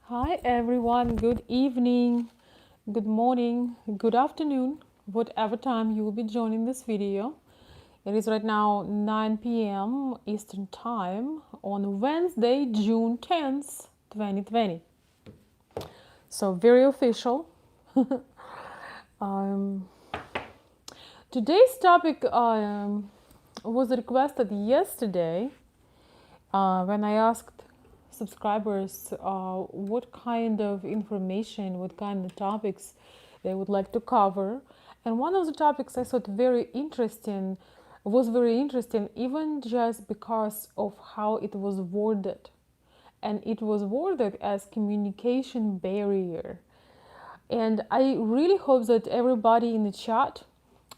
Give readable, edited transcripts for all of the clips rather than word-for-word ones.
Hi everyone, good evening, good morning, good afternoon, whatever time you will be joining this video. It is right now 9 p.m. Eastern Time on Wednesday, June 10th, 2020. So, very official. um, Today's topic was requested yesterday when I asked subscribers what kind of information, what kind of topics they would like to cover. And one of the topics I thought was very interesting, even just because of how it was worded. And it was worded as communication barrier. And I really hope that everybody in the chat,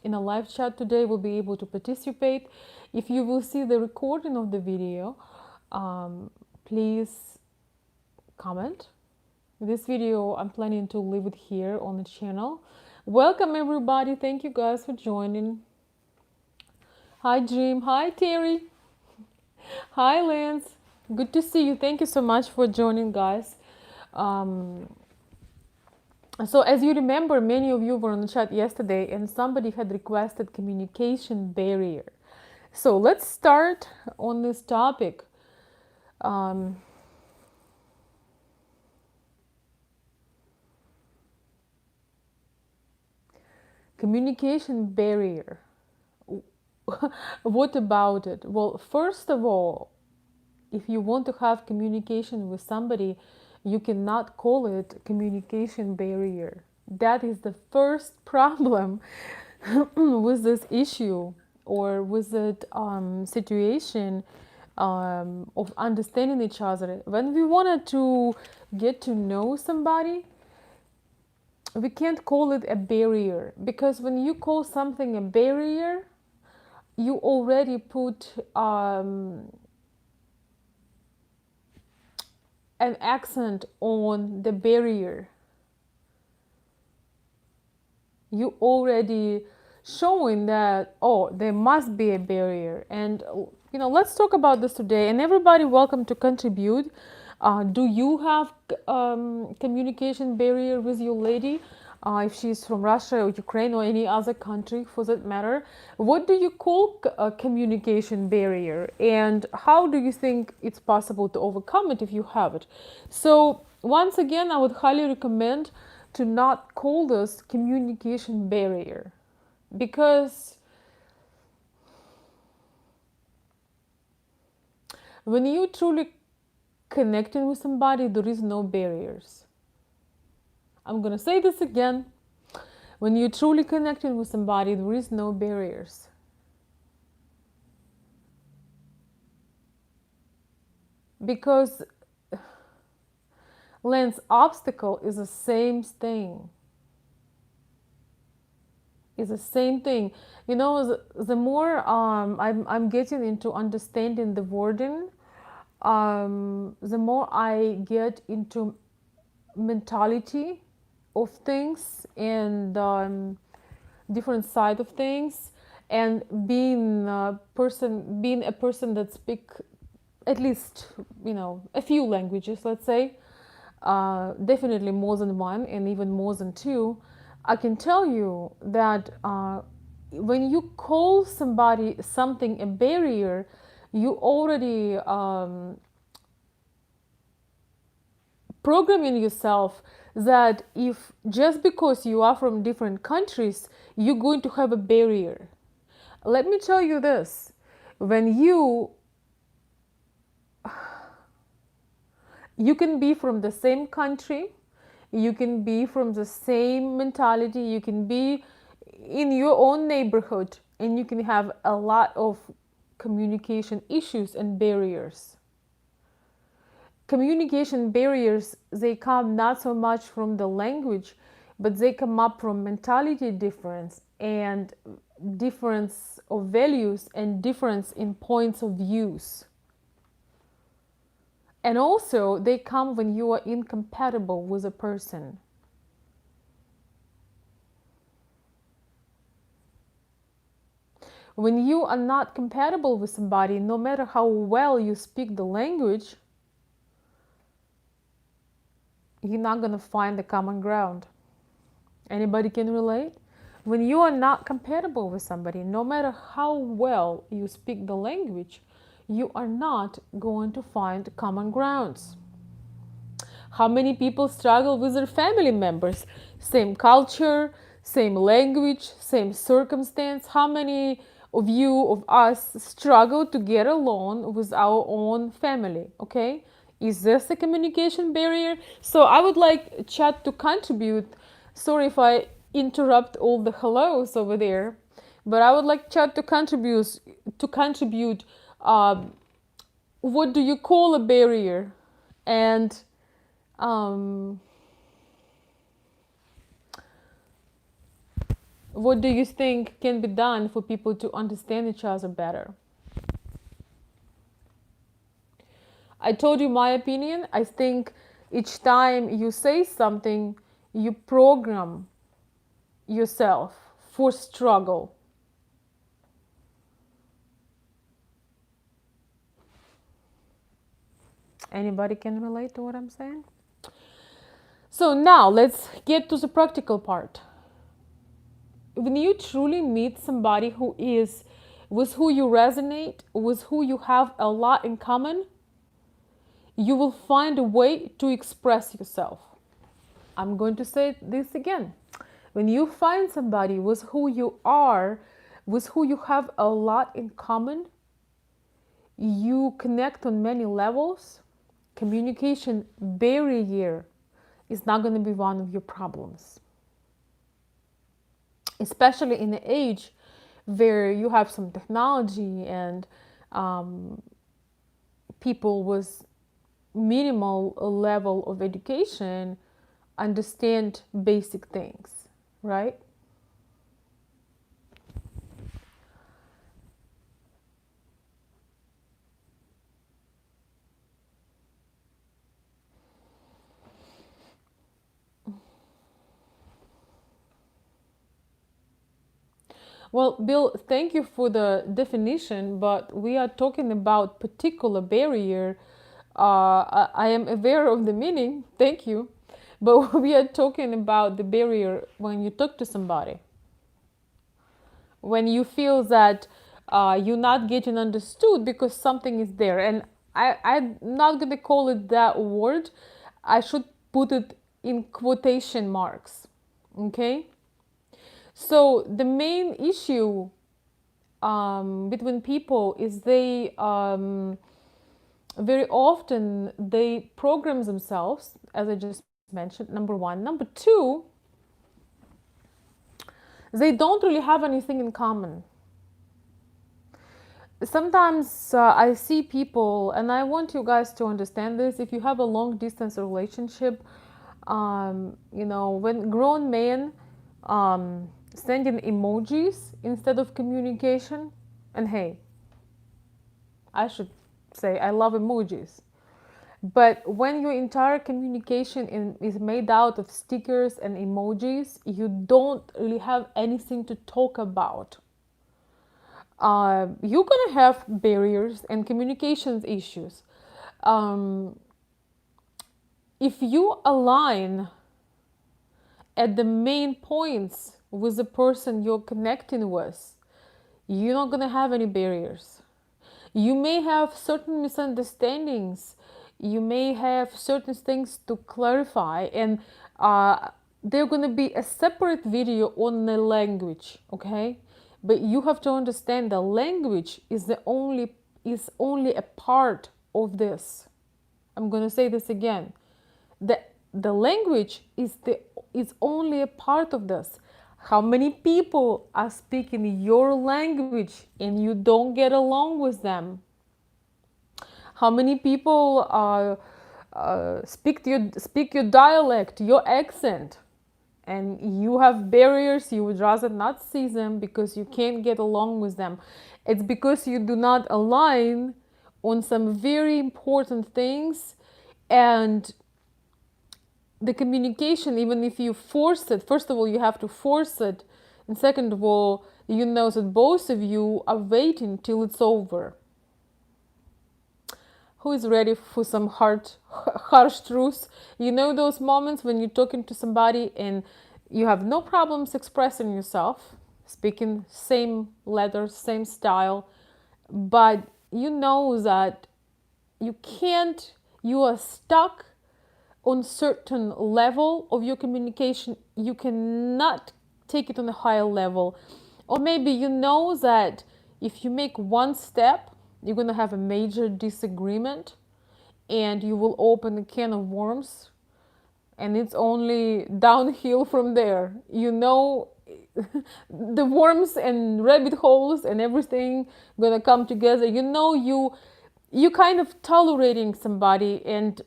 in a live chat today, will be able to participate. If you will see the recording of the video, um, please comment. This video I'm planning to leave it here on the channel. Welcome everybody. Thank you guys for joining. Hi Jim. Hi Terry. Hi Lance. Good to see you. Thank you so much for joining, guys. So as you remember, many of you were on the chat yesterday and somebody had requested communication barrier. So let's start on this topic. Um, Communication barrier. What about it? Well, first of all, if you want to have communication with somebody, you cannot call it communication barrier. That is the first problem with this issue or with that situation of understanding each other. When we wanted to get to know somebody, we can't call it a barrier, because when you call something a barrier, you already put an accent on the barrier. You already showing that, oh, there must be a barrier. And let's talk about this today. And everybody welcome to contribute. Do you have communication barrier with your lady? If she's from Russia or Ukraine or any other country for that matter, what do you call a communication barrier, and how do you think it's possible to overcome it if you have it? So once again, I would highly recommend to not call this communication barrier, because when you truly connecting with somebody, there is no barriers. I'm gonna say this again. When you truly connecting with somebody, there is no barriers. Because Lens, obstacle is the same thing. Is the same thing. The more I'm getting into understanding the wording, the more I get into mentality of things and different side of things, and being a person that speak at least a few languages, let's say, definitely more than one and even more than two. I can tell you that when you call somebody something a barrier, you already programming yourself that if just because you are from different countries, you're going to have a barrier. Let me tell you this: when you can be from the same country, you can be from the same mentality, you can be in your own neighborhood, and you can have a lot of communication issues and barriers. Communication barriers, they come not so much from the language, but they come up from mentality difference and difference of values and difference in points of views. And also they come when you are incompatible with a person. When you are not compatible with somebody, no matter how well you speak the language, you're not going to find the common ground. Anybody can relate? When you are not compatible with somebody, no matter how well you speak the language, you are not going to find common grounds. How many people struggle with their family members? Same culture, same language, same circumstance. How many of you, of us, struggle to get along with our own family? Okay? Is this a communication barrier? So I would like chat to contribute. Sorry if I interrupt all the hellos over there, but I would like chat to contribute. Um, what do you call a barrier? And um, what do you think can be done for people to understand each other better? I told you my opinion. I think each time you say something, you program yourself for struggle. Anybody can relate to what I'm saying? So now let's get to the practical part. When you truly meet somebody who is with who you resonate, with who you have a lot in common, you will find a way to express yourself. I'm going to say this again. When you find somebody with who you are, with who you have a lot in common, you connect on many levels. Communication barrier is not going to be one of your problems. Especially in the age where you have some technology and people with minimal level of education understand basic things, right? Well, Bill, thank you for the definition, but we are talking about particular barrier. I am aware of the meaning, thank you, but we are talking about the barrier when you talk to somebody. When you feel that you're not getting understood because something is there. And I'm not going to call it that word. I should put it in quotation marks. Okay? So the main issue between people is they very often they program themselves, as I just mentioned, number one. Number two, they don't really have anything in common. Sometimes I see people, and I want you guys to understand this. If you have a long distance relationship, when grown men sending emojis instead of communication, and hey, I should say I love emojis. But when your entire communication is made out of stickers and emojis, you don't really have anything to talk about. You're gonna have barriers and communications issues. If you align at the main points with the person you're connecting with, you're not gonna have any barriers. You may have certain misunderstandings. You may have certain things to clarify, and they're gonna be a separate video on the language, okay? But you have to understand the language is only a part of this. I'm gonna say this again. The language is only a part of this. How many people are speaking your language and you don't get along with them? How many people speak your dialect, your accent, and you have barriers? You would rather not see them because you can't get along with them. It's because you do not align on some very important things, and the communication, even if you force it, first of all, you have to force it, and second of all, you know that both of you are waiting till it's over. Who is ready for some harsh truths? You know those moments when you're talking to somebody and you have no problems expressing yourself, speaking same letters, same style, but you know that you can't, you are stuck on certain level of your communication. You cannot take it on a higher level. Or maybe you know that if you make one step, you're going to have a major disagreement and you will open a can of worms and it's only downhill from there. You know, the worms and rabbit holes and everything gonna come together. You know, you kind of tolerating somebody, and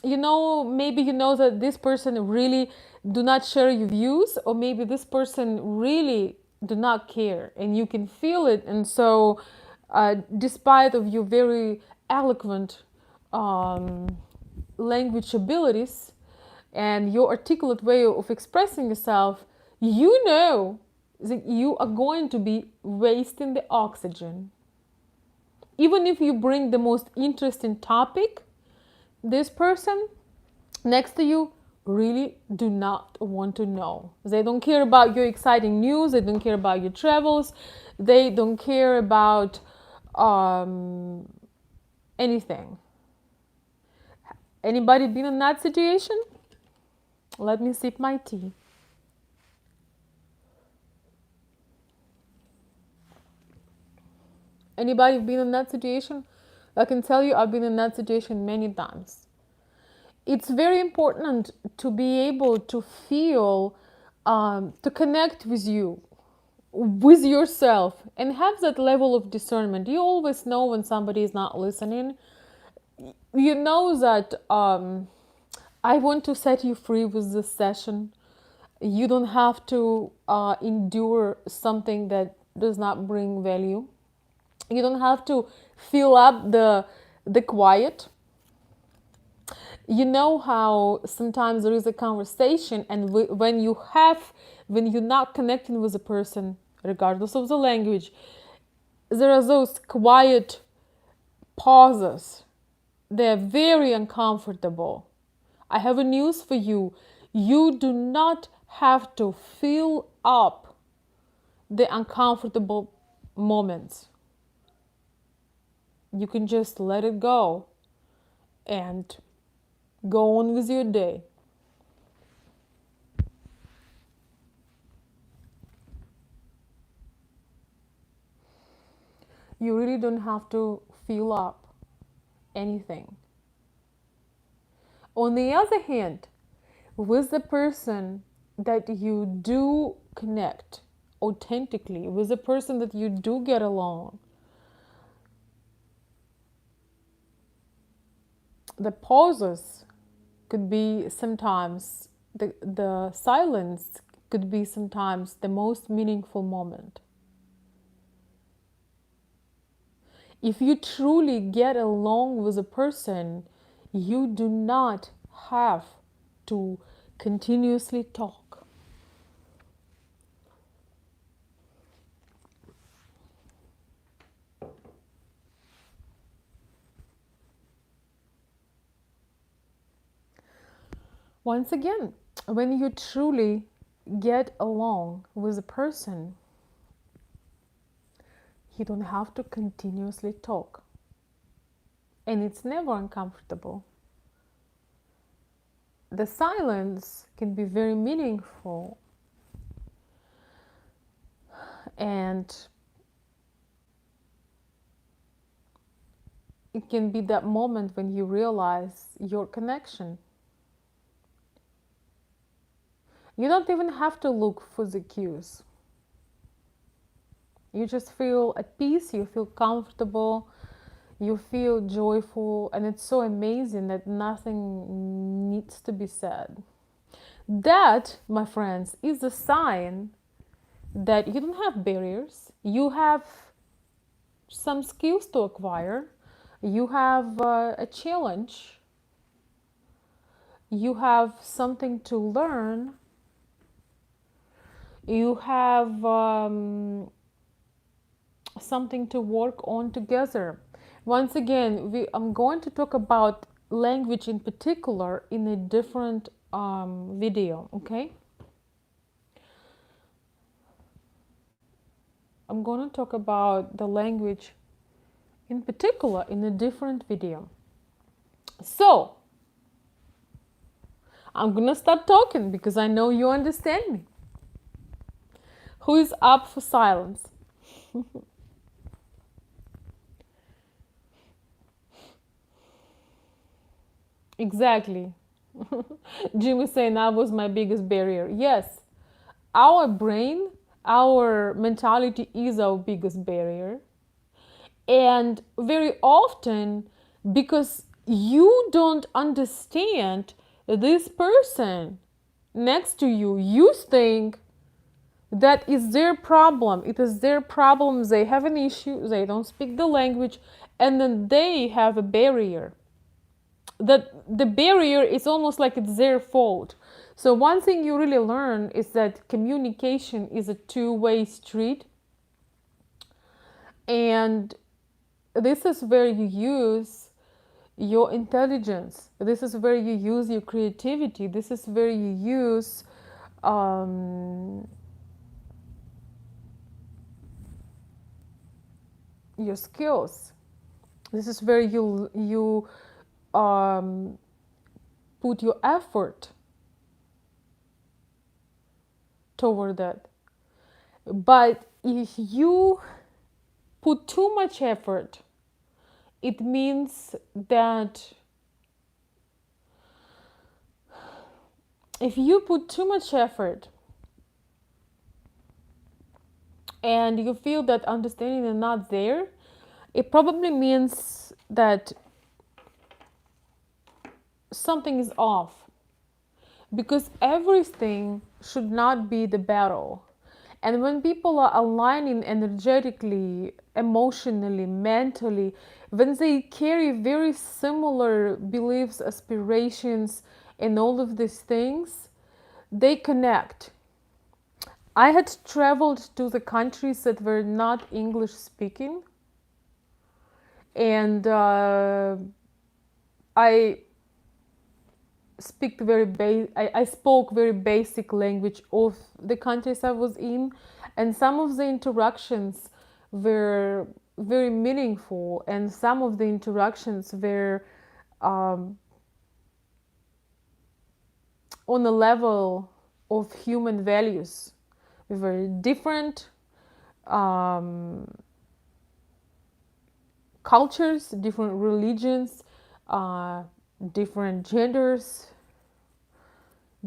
you know, maybe you know that this person really do not share your views, or maybe this person really do not care, and you can feel it. And so despite of your very eloquent language abilities and your articulate way of expressing yourself, you know that you are going to be wasting the oxygen. Even if you bring the most interesting topic, this person next to you really do not want to know. They don't care about your exciting news, they don't care about your travels, they don't care about anything. Anybody been in that situation? Let me sip my tea. Anybody been in that situation? I can tell you I've been in that situation many times. It's very important to be able to feel, to connect with you, with yourself, and have that level of discernment. You always know when somebody is not listening. You know that I want to set you free with this session. You don't have to endure something that does not bring value. You don't have to fill up the quiet. You know how sometimes there is a conversation, and when you're not connecting with a person, regardless of the language, there are those quiet pauses. They're very uncomfortable. I have a news for you. You do not have to fill up the uncomfortable moments. You can just let it go and go on with your day. You really don't have to fill up anything. On the other hand, with the person that you do connect authentically, with the person that you do get along, the pauses could be sometimes, the silence could be sometimes the most meaningful moment. If you truly get along with a person, you do not have to continuously talk. Once again, when you truly get along with a person, you don't have to continuously talk. And it's never uncomfortable. The silence can be very meaningful, and it can be that moment when you realize your connection. You don't even have to look for the cues. You just feel at peace, you feel comfortable, you feel joyful, and it's so amazing that nothing needs to be said. That, my friends, is a sign that you don't have barriers, you have some skills to acquire, you have a challenge, you have something to learn, you have something to work on together. Once again, I'm going to talk about language in particular in a different video, okay? I'm going to talk about the language in particular in a different video. So, I'm going to start talking because I know you understand me. Who is up for silence? Exactly. Jim is saying that was my biggest barrier. Yes, our brain, our mentality is our biggest barrier. And very often, because you don't understand this person next to you, you think that is their problem. It is their problem. They have an issue, they don't speak the language, and then they have a barrier. That the barrier is almost like it's their fault. So one thing you really learn is that communication is a two-way street, and this is where you use your intelligence. This is where you use your creativity. This is where you use your skills. This is where you put your effort toward that. But if you put too much effort, it means that if you put too much effort and you feel that understanding is not there, it probably means that something is off. Because everything should not be the battle. And when people are aligning energetically, emotionally, mentally, when they carry very similar beliefs, aspirations, and all of these things, they connect. I had traveled to the countries that were not English speaking, and I spoke very basic language of the countries I was in, and some of the interactions were very meaningful, and some of the interactions were on a level of human values. We were different cultures, different religions, different genders,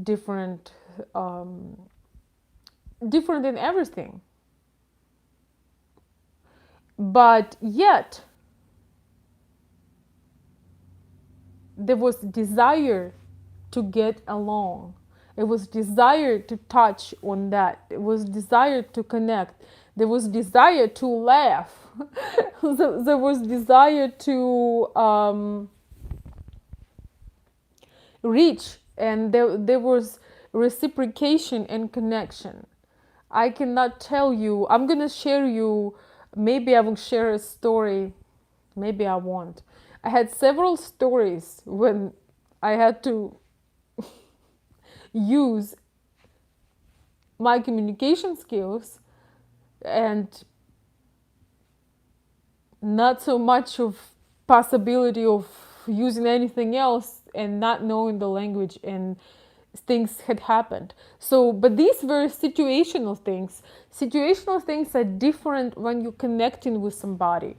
different in everything. But yet there was desire to get along. It was desire to touch on that. It was desire to connect. There was desire to laugh. There was desire to reach, and there was reciprocation and connection. I cannot tell you. I'm gonna share you. Maybe I will share a story. Maybe I won't. I had several stories when I had to use my communication skills and not so much of possibility of using anything else and not knowing the language, and things had happened. So, but these were situational things. Situational things are different when you're connecting with somebody.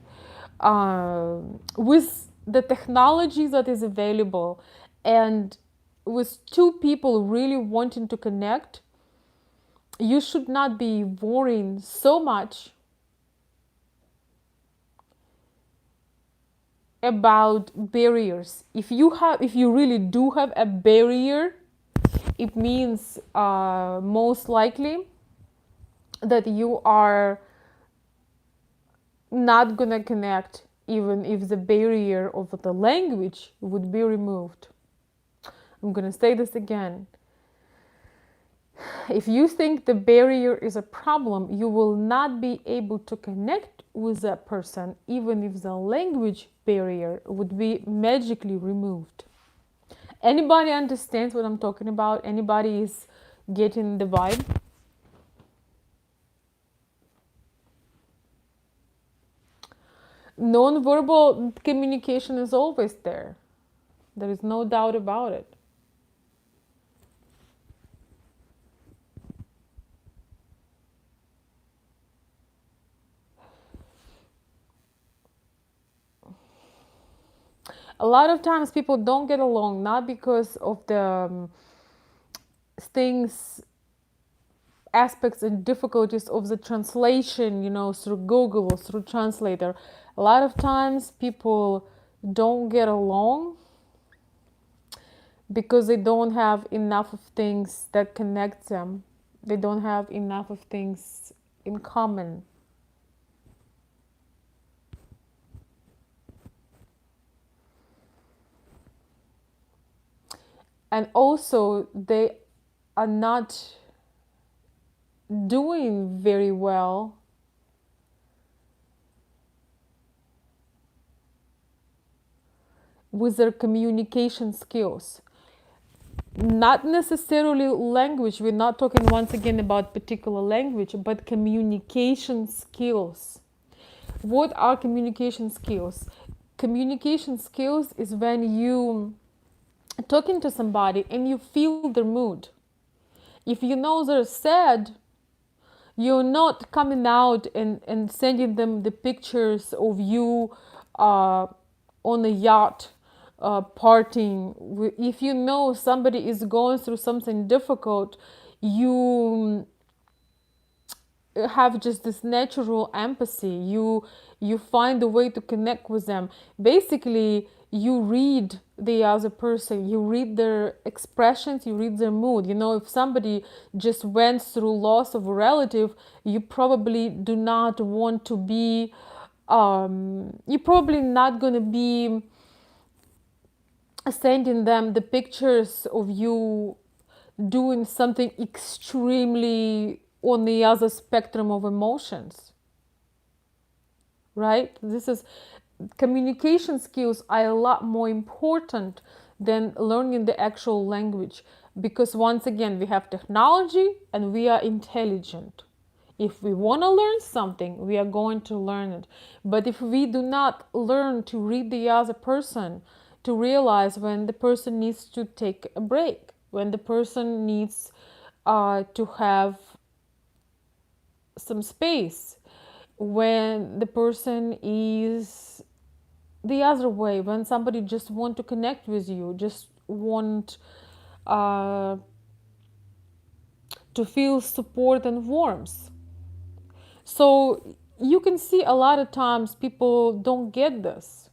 With the technology that is available, and with two people really wanting to connect, you should not be worrying so much about barriers. If you really do have a barrier, it means most likely that you are not gonna connect, even if the barrier of the language would be removed. I'm gonna say this again. If you think the barrier is a problem, you will not be able to connect with that person, even if the language barrier would be magically removed. Anybody understands what I'm talking about? Anybody is getting the vibe? Non-verbal communication is always there. There is no doubt about it. A lot of times people don't get along not because of the things, aspects and difficulties of the translation, through Google or through translator. A lot of times people don't get along because they don't have enough of things that connect them. They don't have enough of things in common. And also they are not doing very well with their communication skills. Not necessarily language, we're not talking once again about particular language, but communication skills. What are communication skills? Communication skills is when you talking to somebody and you feel their mood. If you know they're sad, you're not coming out and sending them the pictures of you on a yacht partying. If you know somebody is going through something difficult, you have just this natural empathy. You find a way to connect with them. Basically, you read the other person, you read their expressions, you read their mood. If somebody just went through loss of a relative, you probably do not want to be you're probably not going to be sending them the pictures of you doing something extremely on the other spectrum of emotions, right? This is communication skills are a lot more important than learning the actual language, because once again we have technology and we are intelligent. If we want to learn something, we are going to learn it. But if we do not learn to read the other person, to realize when the person needs to take a break, when the person needs to have some space, when the person is the other way, when somebody just want to connect with you, just want to feel support and warmth. So you can see a lot of times people don't get this.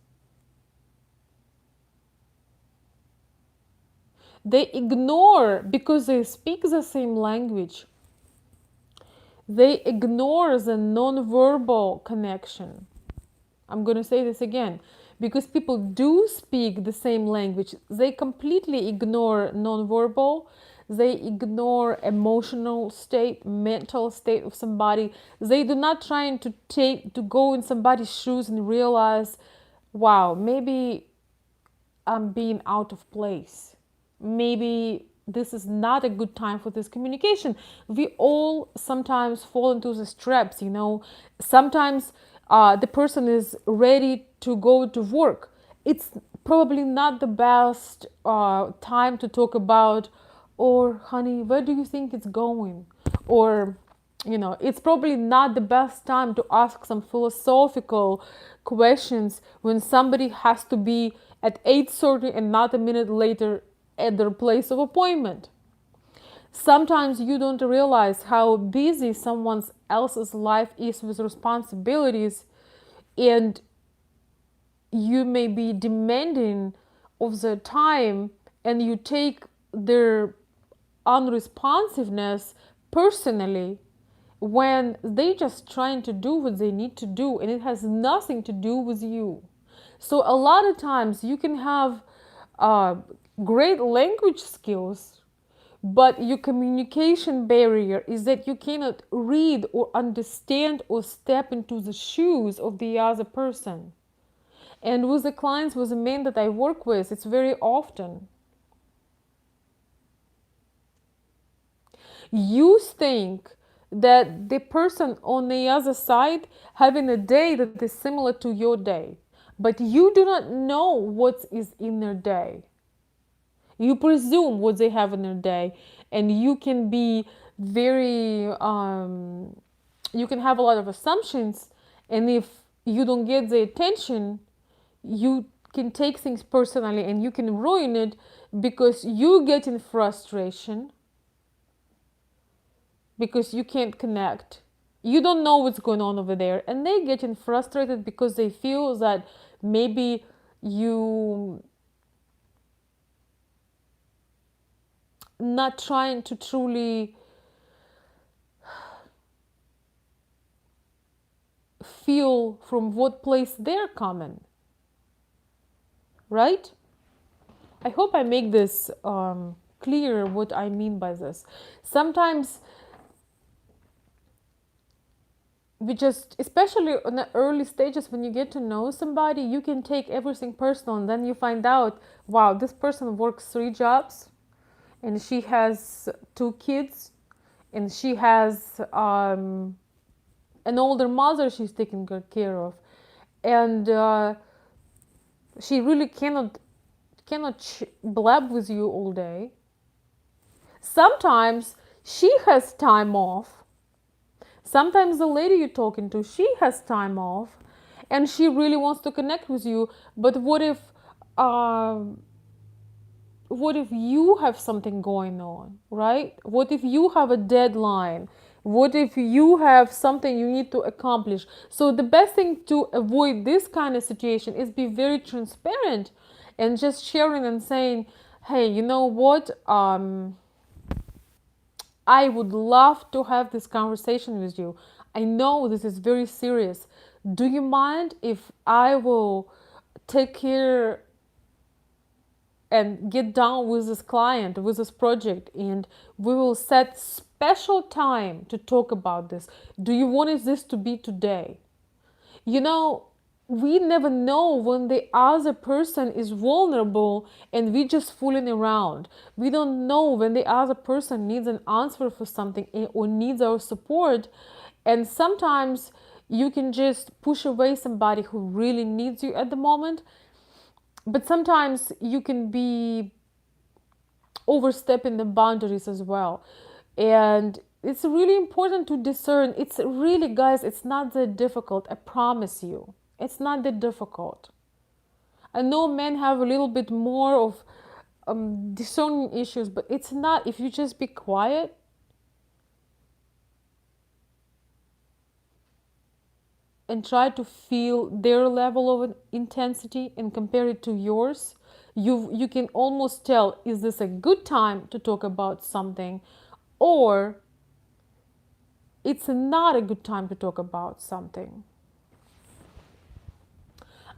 They ignore, because they speak the same language, they ignore the non-verbal connection. I'm going to say this again. Because people do speak the same language, they completely ignore non-verbal. They ignore emotional state, mental state of somebody. They do not try to go in somebody's shoes and realize, wow, maybe I'm being out of place. Maybe this is not a good time for this communication. We all sometimes fall into these traps, Sometimes the person is ready to go to work. It's probably not the best time to talk about, or honey, where do you think it's going? Or, it's probably not the best time to ask some philosophical questions when somebody has to be at 8:30 and not a minute later at their place of appointment. Sometimes you don't realize how busy someone else's life is with responsibilities, and you may be demanding of their time, and you take their unresponsiveness personally when they just trying to do what they need to do, and it has nothing to do with you. So a lot of times you can have great language skills, but your communication barrier is that you cannot read or understand or step into the shoes of the other person. And with the clients, with the men that I work with, it's very often you think that the person on the other side having a day that is similar to your day, but you do not know what is in their day. You presume what they have in their day, and you can be very you can have a lot of assumptions, and if you don't get the attention, you can take things personally and you can ruin it because you get in frustration because you can't connect. You don't know what's going on over there, and they getting frustrated because they feel that maybe you not trying to truly feel from what place they're coming, right? I hope I make this clear what I mean by this. Sometimes we just, especially on the early stages when you get to know somebody, you can take everything personal, and then you find out, wow, this person works 3 jobs, and she has 2 kids, and she has an older mother she's taking good care of, and she really cannot blab with you all day. Sometimes she has time off. Sometimes the lady you're talking to, she has time off, and she really wants to connect with you. But what if you have something going on, right? What if you have a deadline? What if you have something you need to accomplish? So the best thing to avoid this kind of situation is be very transparent and just sharing and saying, hey, you know what? I would love to have this conversation with you. I know this is very serious. Do you mind if I will take care and get down with this client, with this project, and we will set special time to talk about this? Do you want this to be today? You know, we never know when the other person is vulnerable and we just fooling around. We don't know when the other person needs an answer for something or needs our support. And sometimes you can just push away somebody who really needs you at the moment. But sometimes you can be overstepping the boundaries as well. And it's really important to discern. It's really, guys, it's not that difficult. I promise you. It's not that difficult. I know men have a little bit more of discerning issues, but it's not. If you just be quiet and try to feel their level of intensity and compare it to yours, you can almost tell, is this a good time to talk about something, or it's not a good time to talk about something.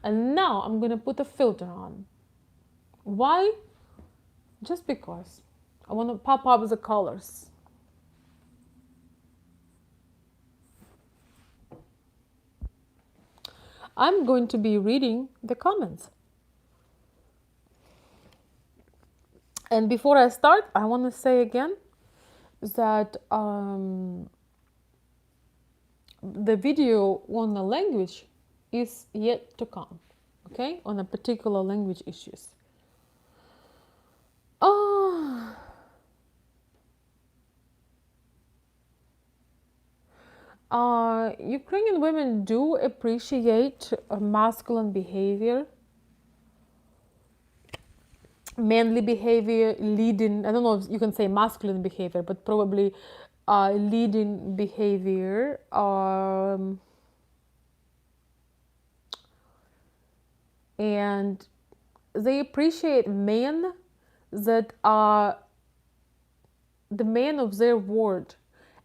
And now I'm gonna put a filter on. Why? Just because I want to pop up the colors. I'm going to be reading the comments. And before I start, I want to say again that the video on the language is yet to come, okay, on a particular language issues. Ukrainian women do appreciate masculine behavior, manly behavior, leading. I don't know if you can say masculine behavior, but probably leading behavior. And they appreciate men that are the men of their word.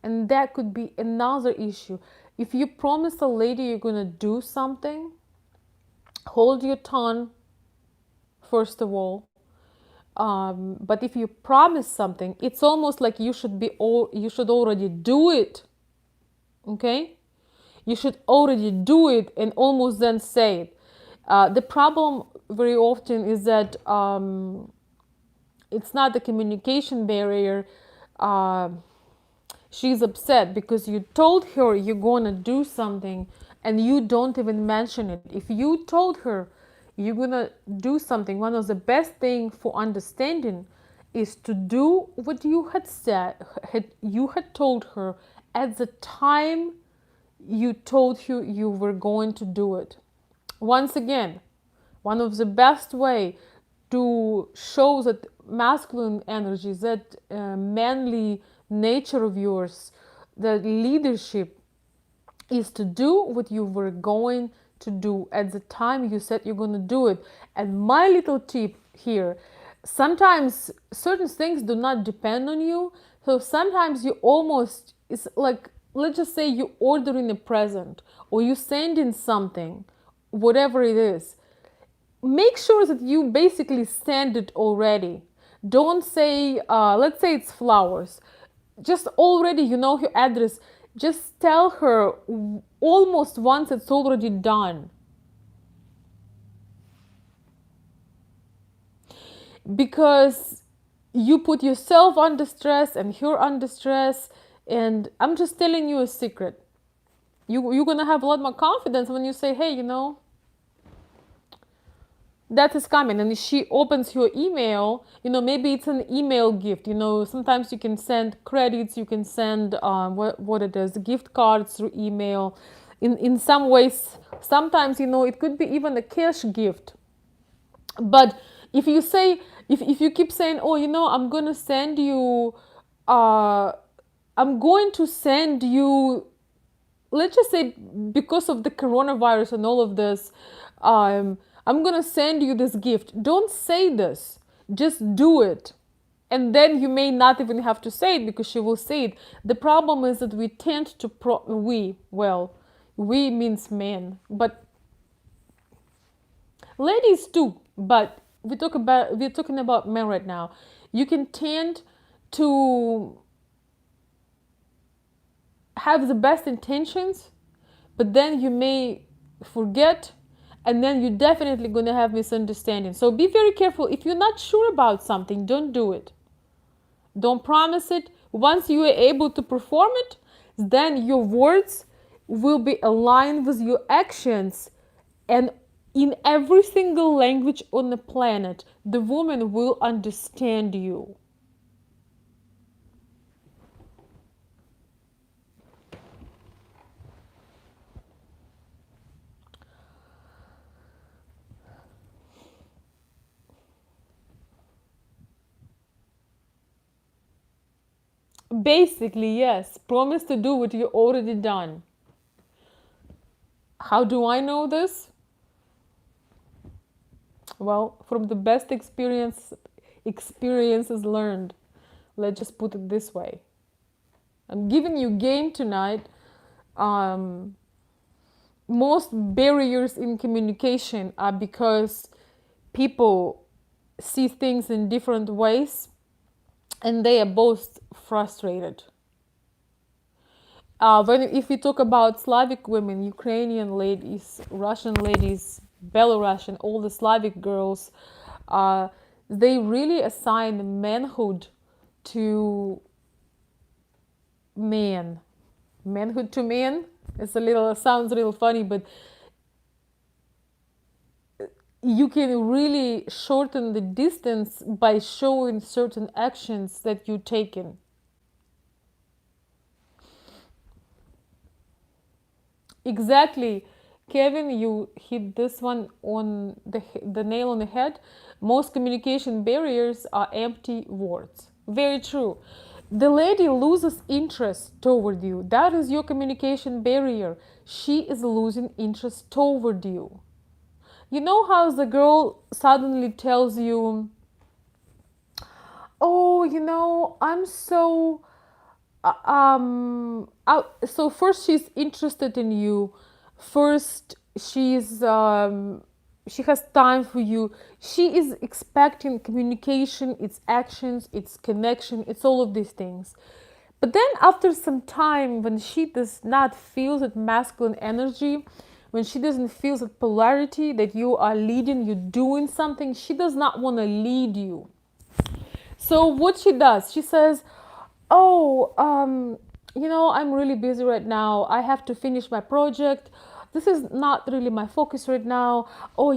And that could be another issue. If you promise a lady you're going to do something, hold your tongue, first of all. But if you promise something, it's almost like you should already do it. Okay, you should already do it and almost then say it. The problem very often is that it's not the communication barrier. Uh, she's upset because you told her you're gonna do something and you don't even mention it. If you told her you're gonna do something, one of the best things for understanding is to do what you had said, you had told her at the time you told her you were going to do it. Once again, one of the best way to show that masculine energy, that manly nature of yours, that leadership, is to do what you were going to do at the time you said you're going to do it. And my little tip here, sometimes certain things do not depend on you. So sometimes you almost, it's like, let's just say you ordering a present or you sending something, whatever it is, make sure that you basically send it already. Don't say, let's say it's flowers. Just already you know her address. Just tell her almost once it's already done. Because you put yourself under stress and her under stress. And I'm just telling you a secret. You're going to have a lot more confidence when you say, hey, that is coming, and she opens your email, maybe it's an email gift. Sometimes you can send credits, you can send what it is, gift cards through email. In some ways, sometimes it could be even a cash gift. But if you say, if you keep saying, oh, I'm going to send you, I'm going to send you, let's just say, because of the coronavirus and all of this, I'm gonna send you this gift. Don't say this. Just do it. And then you may not even have to say it because she will say it. The problem is that we tend to we means men, but ladies too. But we're talking about men right now. You can tend to have the best intentions, but then you may forget, and then you're definitely going to have misunderstanding. So be very careful. If you're not sure about something, don't do it. Don't promise it. Once you are able to perform it, then your words will be aligned with your actions. And in every single language on the planet, the woman will understand you. Basically, yes. Promise to do what you already done. How do I know this? Well, from the best experiences learned. Let's just put it this way. I'm giving you game tonight. Most barriers in communication are because people see things in different ways and they are both frustrated. If we talk about Slavic women, Ukrainian ladies, Russian ladies, Belarusian, all the Slavic girls, they really assign manhood to men. Manhood to men. Sounds a little funny, but you can really shorten the distance by showing certain actions that you've taken. Exactly. Kevin, you hit this one on the nail on the head. Most communication barriers are empty words. Very true. The lady loses interest toward you. That is your communication barrier. She is losing interest toward you. You know how the girl suddenly tells you, oh, I'm so so first she's interested in you. First she's She has time for you. She is expecting communication, its actions, its connection, it's all of these things. But then after some time, when she does not feel that masculine energy, when she doesn't feel that polarity, that you are leading, you're doing something, she does not want to lead you. So what she does, she says, oh, I'm really busy right now. I have to finish my project. This is not really my focus right now. Oh,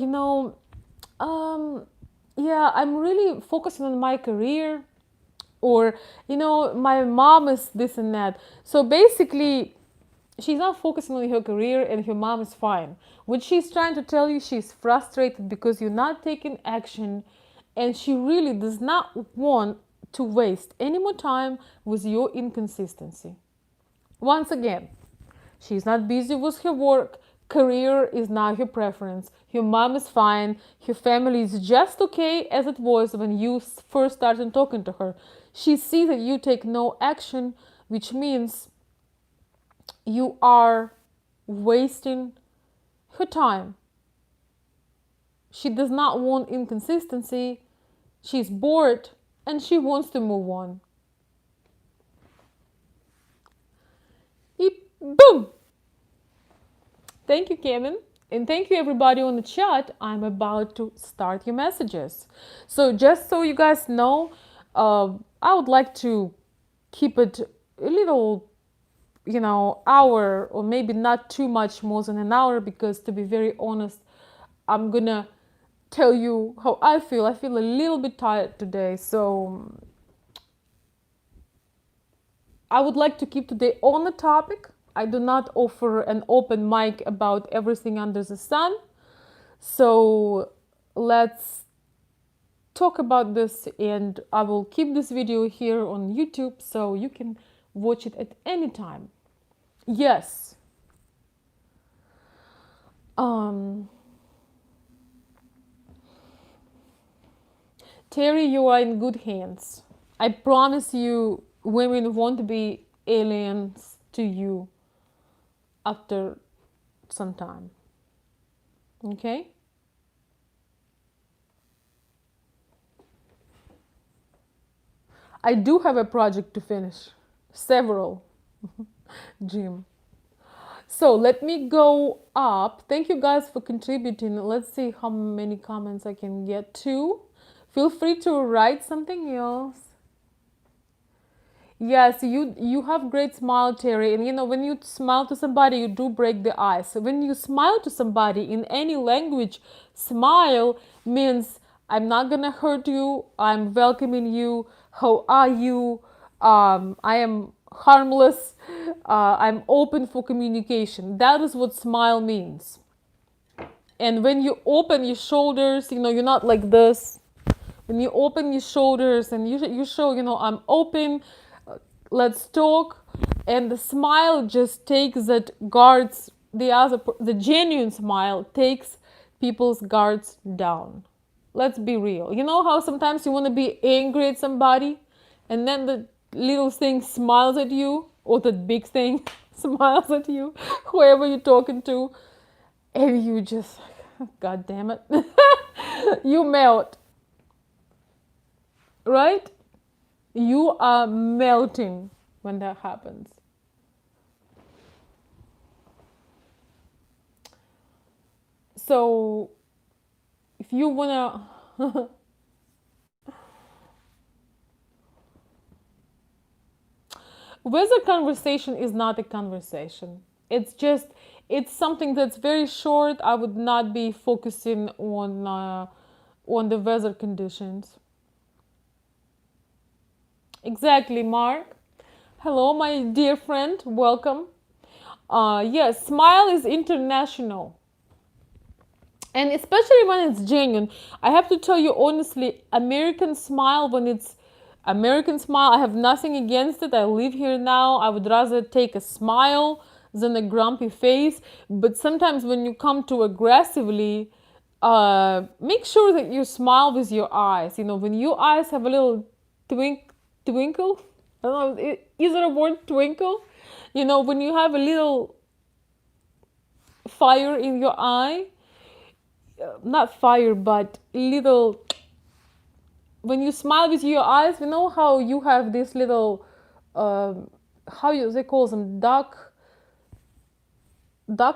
yeah, I'm really focusing on my career. Or, my mom is this and that. So basically, she's not focusing on her career and her mom is fine. What she's trying to tell you, she's frustrated because you're not taking action, and she really does not want to waste any more time with your inconsistency. Once again, she's not busy with her work. Career is not her preference. Her mom is fine. Her family is just okay as it was when you first started talking to her. She sees that you take no action, which means you are wasting her time. She does not want inconsistency. She's bored and she wants to move on. Boom! Thank you, Kevin. And thank you, everybody on the chat. I'm about to start your messages. So, just so you guys know, I would like to keep it a little, hour, or maybe not too much more than an hour, because to be very honest, I'm gonna tell you how I feel. I feel a little bit tired today. So, I would like to keep today on the topic. I do not offer an open mic about everything under the sun. So let's talk about this, and I will keep this video here on YouTube so you can watch it at any time. Yes. Terry, you are in good hands. I promise you, women won't be aliens to you after some time. Okay? I do have a project to finish. Several. Jim. So let me go up. Thank you guys for contributing. Let's see how many comments I can get to. Feel free to write something else. Yes, you have great smile, Terry. And when you smile to somebody, you do break the ice. So when you smile to somebody in any language, smile means I'm not gonna hurt you. I'm welcoming you. How are you? I am harmless. I'm open for communication. That is what smile means. And when you open your shoulders, you're not like this. When you open your shoulders and you show, I'm open, let's talk. And the smile just takes that guards, the genuine smile takes people's guards down. Let's be real. You know how sometimes you want to be angry at somebody, and then the little thing smiles at you, or the big thing smiles at you, whoever you're talking to, and you just, God damn it, you melt. Right? You are melting when that happens. So, if you wanna whether conversation is not a conversation. It's something that's very short. I would not be focusing on the weather conditions. Exactly, Mark. Hello, my dear friend. Welcome. Yes, smile is international. And especially when it's genuine. I have to tell you honestly, American smile, when it's American smile, I have nothing against it. I live here now. I would rather take a smile than a grumpy face. But sometimes when you come to aggressively, make sure that you smile with your eyes. When your eyes have a little twinkle. I don't know, is it a word, twinkle? When you have a little fire in your eye, not fire, but little. When you smile with your eyes, you know how you have this little, how you they call them, duck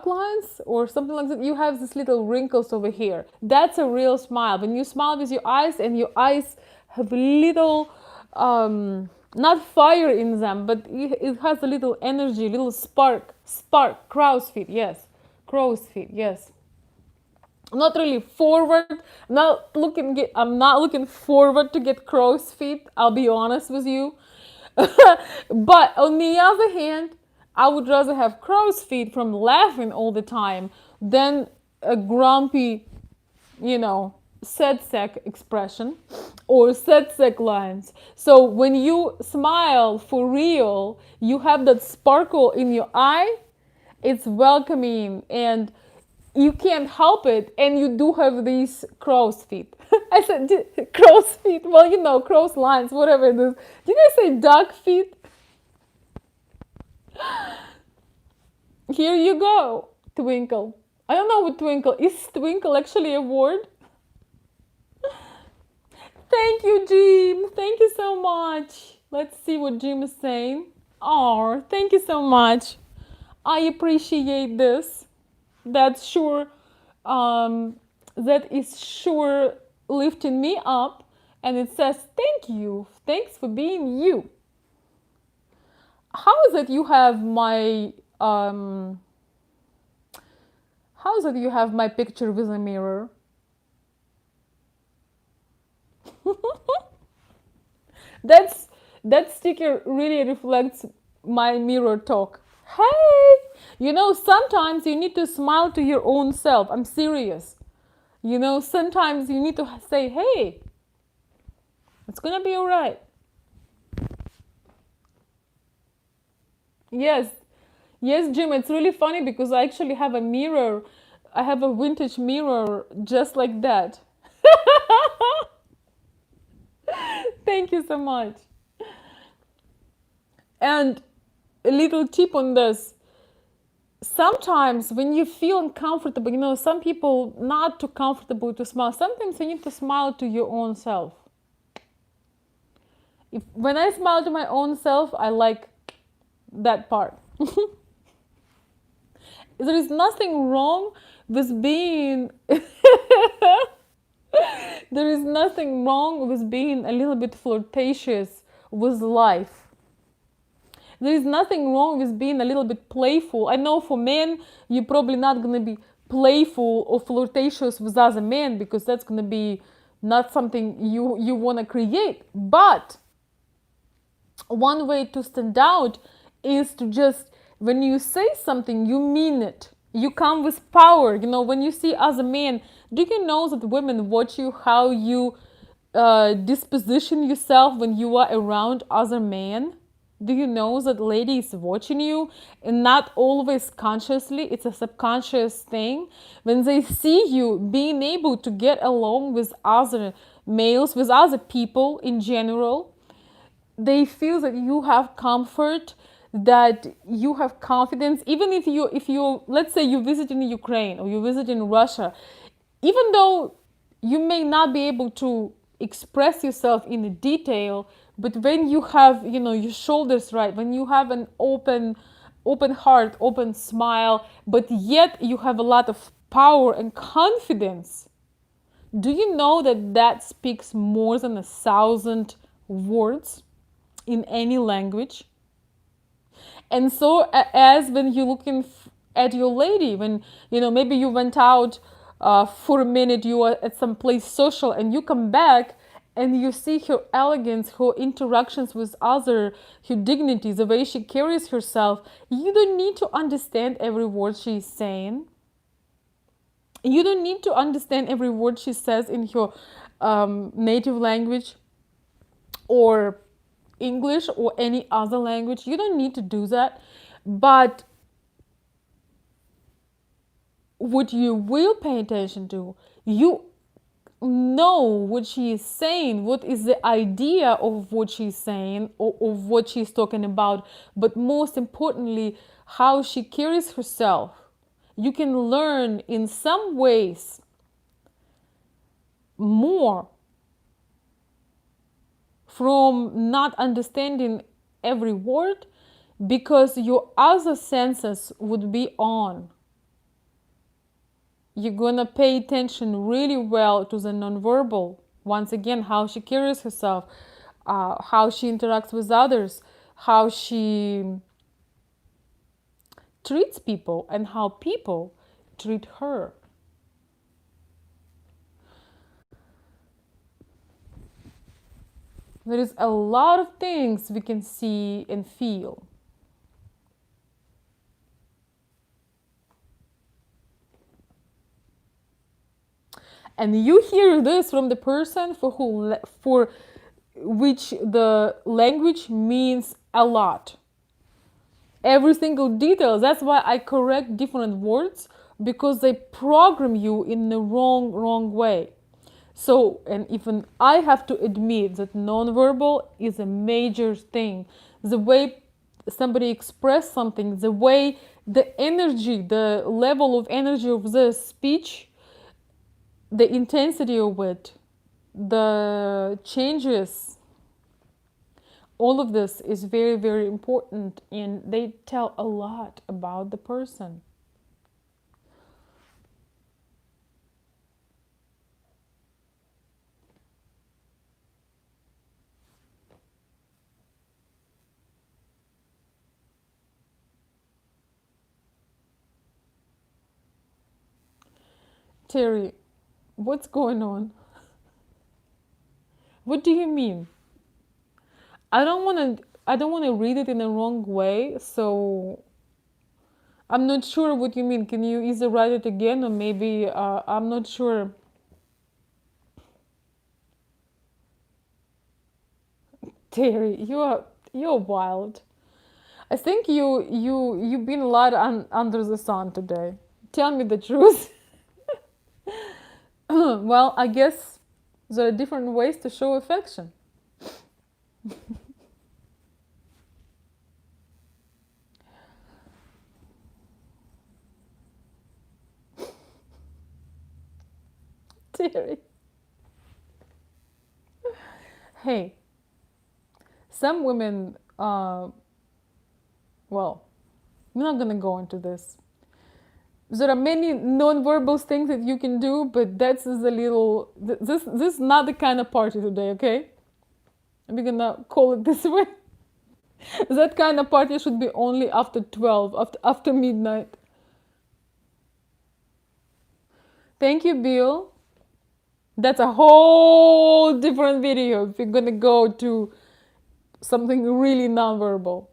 lines or something like that. You have these little wrinkles over here. That's a real smile. When you smile with your eyes, and your eyes have little, not fire in them, but it has a little energy, little spark. Crow's feet, yes. Crow's feet, yes. Not really forward. I'm not looking forward to get crow's feet. I'll be honest with you. But on the other hand, I would rather have crow's feet from laughing all the time than a grumpy, sad sack expression or sad sack lines. So when you smile for real, you have that sparkle in your eye. It's welcoming, and you can't help it, and you do have these crow's feet. I said crow's feet. Well, crow's lines, whatever it is. Did I say duck feet? Here you go, Twinkle. I don't know what Twinkle is. Twinkle actually a word? Thank you, Jim. Thank you so much. Let's see what Jim is saying. Oh, thank you so much. I appreciate this. That's sure. That is sure lifting me up, and it says thank you. Thanks for being you. How is it you have my how is it you have my picture with a mirror? That sticker really reflects my mirror talk. Hey, sometimes you need to smile to your own self. I'm serious. Sometimes you need to say, hey, it's gonna be all right. Yes, Jim, it's really funny because I actually have a mirror. I have a vintage mirror just like that. Thank you so much. And a little tip on this. Sometimes when you feel uncomfortable, some people not too comfortable to smile. Sometimes you need to smile to your own self. When I smile to my own self, I like that part. There is nothing wrong with being there is nothing wrong with being a little bit flirtatious with life. There is nothing wrong with being a little bit playful. I know for men, you're probably not going to be playful or flirtatious with other men because that's going to be not something you want to create. But one way to stand out is to just, when you say something, you mean it. You come with power. When you see other men, do you know that women watch you, how you disposition yourself when you are around other men? Do you know that lady is watching you, and not always consciously? It's a subconscious thing. When they see you being able to get along with other males, with other people in general, they feel that you have comfort, that you have confidence. Even if you let's say you visit in Ukraine or you visit in Russia, even though you may not be able to express yourself in detail, but when you have your shoulders right, when you have an open heart, open smile, but yet you have a lot of power and confidence, do you know that speaks more than 1,000 words in any language? And so as when you're looking at your lady, when maybe you went out for a minute, you are at some place social, and you come back and you see her elegance, her interactions with others, her dignity, the way she carries herself, you don't need to understand every word she's saying. You don't need to understand every word she says in her native language or English or any other language. You don't need to do that. But what you will pay attention to, you know what she is saying, what is the idea of what she's saying or of what she's talking about, but most importantly, how she carries herself. You can learn in some ways more from not understanding every word, because your other senses would be on. You're gonna pay attention really well to the nonverbal. Once again, how she carries herself, how she interacts with others, how she treats people, and how people treat her. There is a lot of things we can see and feel. And you hear this from the person for which the language means a lot. Every single detail. That's why I correct different words, because they program you in the wrong way. So, and even I have to admit that nonverbal is a major thing. The way somebody express something, the way the energy, the level of energy of the speech, the intensity of it, the changes, all of this is very important, and they tell a lot about the person. Terry, what's going on? What do you mean? I don't want to read it in the wrong way, so I'm not sure what you mean. Can you either write it again, or maybe I'm not sure. Terry, you're wild. I think you've been a lot under the sun today. Tell me the truth. Well, I guess there are different ways to show affection. Terry. Hey, some women, well, I'm not gonna go into this. There are many non-verbal things that you can do, but that's the little. This is not the kind of party today, okay? We're gonna call it this way. That kind of party should be only after 12, after midnight. Thank you, Bill. That's a whole different video if you're gonna go to something really non-verbal.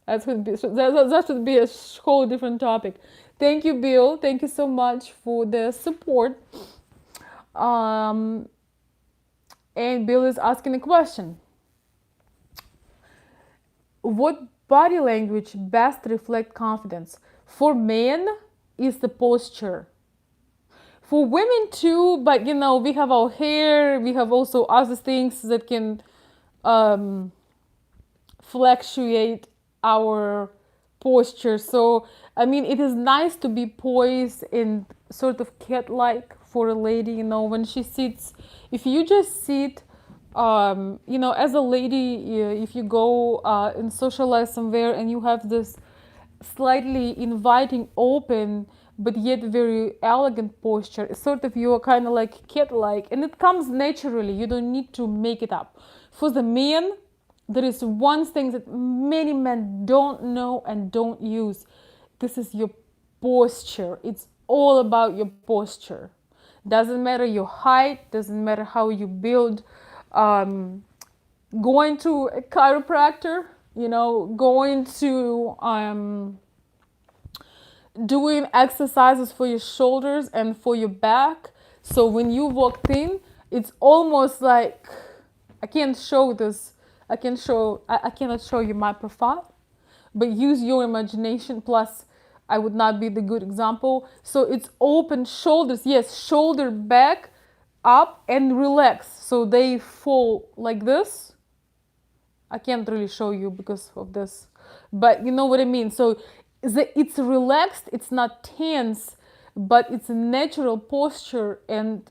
That should be a whole different topic. Thank you, Bill. Thank you so much for the support. Um, and Bill is asking a question. What body language best reflect confidence? For men is the posture. For women too, but we have our hair, we have also other things that can um, fluctuate our posture. So, I mean, it is nice to be poised and sort of cat-like for a lady, when she sits. If you just sit, as a lady, if you go and socialize somewhere and you have this slightly inviting, open, but yet very elegant posture, it's sort of you are kind of like cat-like, and it comes naturally. You don't need to make it up. For the men, there is one thing that many men don't know and don't use. This is your posture. It's all about your posture. Doesn't matter your height, doesn't matter how you build. Going to a chiropractor, going to doing exercises for your shoulders and for your back. So when you walked in, it's almost like, I can't show this. I cannot show you my profile, but use your imagination. Plus, I would not be the good example. So it's open shoulders. Yes, shoulder back, up and relax. So they fall like this. I can't really show you because of this, but you know what I mean. So it's relaxed, it's not tense, but it's a natural posture, and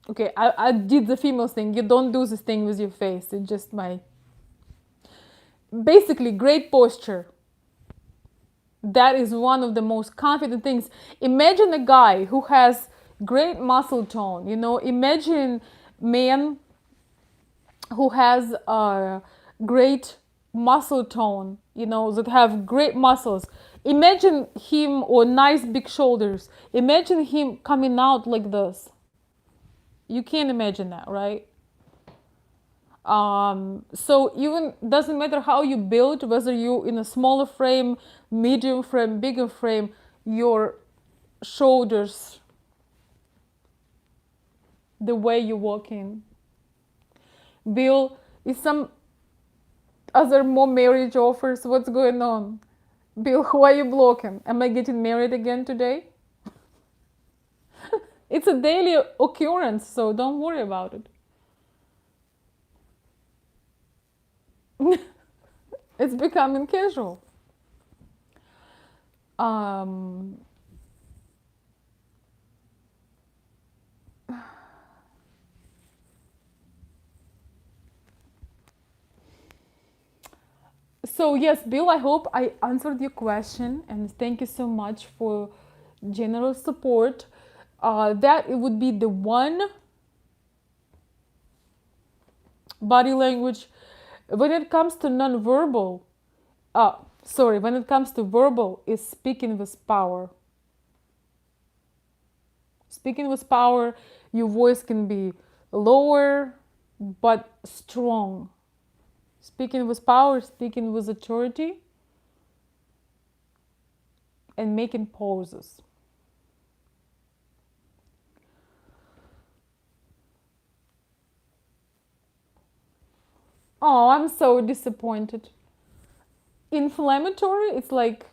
Okay, I did the female thing. You don't do this thing with your face. It's just my basically great posture. That is one of the most confident things. Imagine a guy who has great muscle tone. Imagine man who has a great muscle tone. That have great muscles. Imagine him or nice big shoulders. Imagine him coming out like this. You can't imagine that, right? So even doesn't matter how you build, whether you in a smaller frame, medium frame, bigger frame, your shoulders, the way you walk in. Bill, is some other more marriage offers? What's going on? Bill, who are you blocking? Am I getting married again today? It's a daily occurrence, so don't worry about it. It's becoming casual. Um, so yes, Bill, I hope I answered your question, and thank you so much for general support. That it would be the one body language when it comes to non-verbal. When it comes to verbal, is speaking with power. Speaking with power, your voice can be lower but strong. Speaking with power, speaking with authority, and making pauses. Oh, I'm so disappointed. Inflammatory? It's like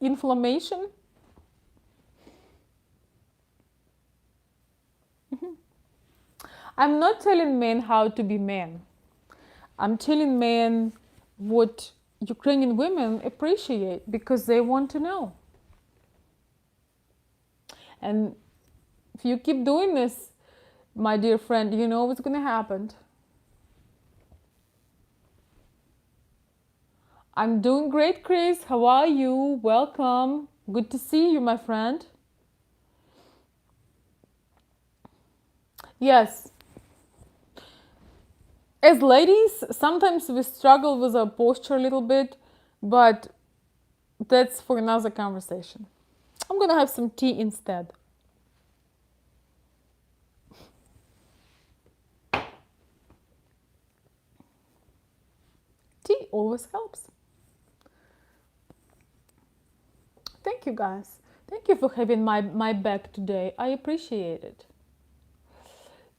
inflammation? I'm not telling men how to be men. I'm telling men what Ukrainian women appreciate because they want to know. And if you keep doing this, my dear friend, you know what's going to happen. I'm doing great, Chris. How are you? Welcome. Good to see you, my friend. Yes. As ladies, sometimes we struggle with our posture a little bit, but that's for another conversation. I'm gonna have some tea instead. Tea always helps. Thank you, guys. Thank you for having my back today. I appreciate it.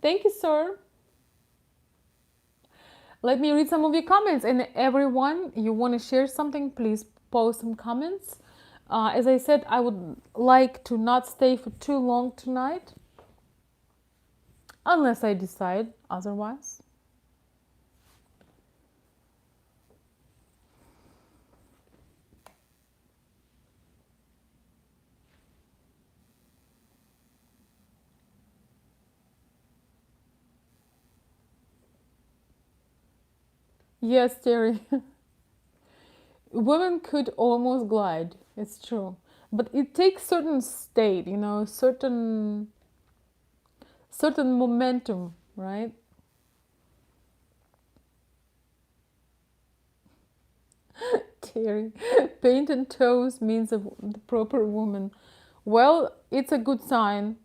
Thank you, sir. Let me read some of your comments. And everyone, you want to share something, please post some comments. As I said, I would like to not stay for too long tonight, unless I decide otherwise. Yes, Terry. Women could almost glide. It's true. But it takes certain state, certain momentum, right? Terry, painted toes means the proper woman. Well, it's a good sign.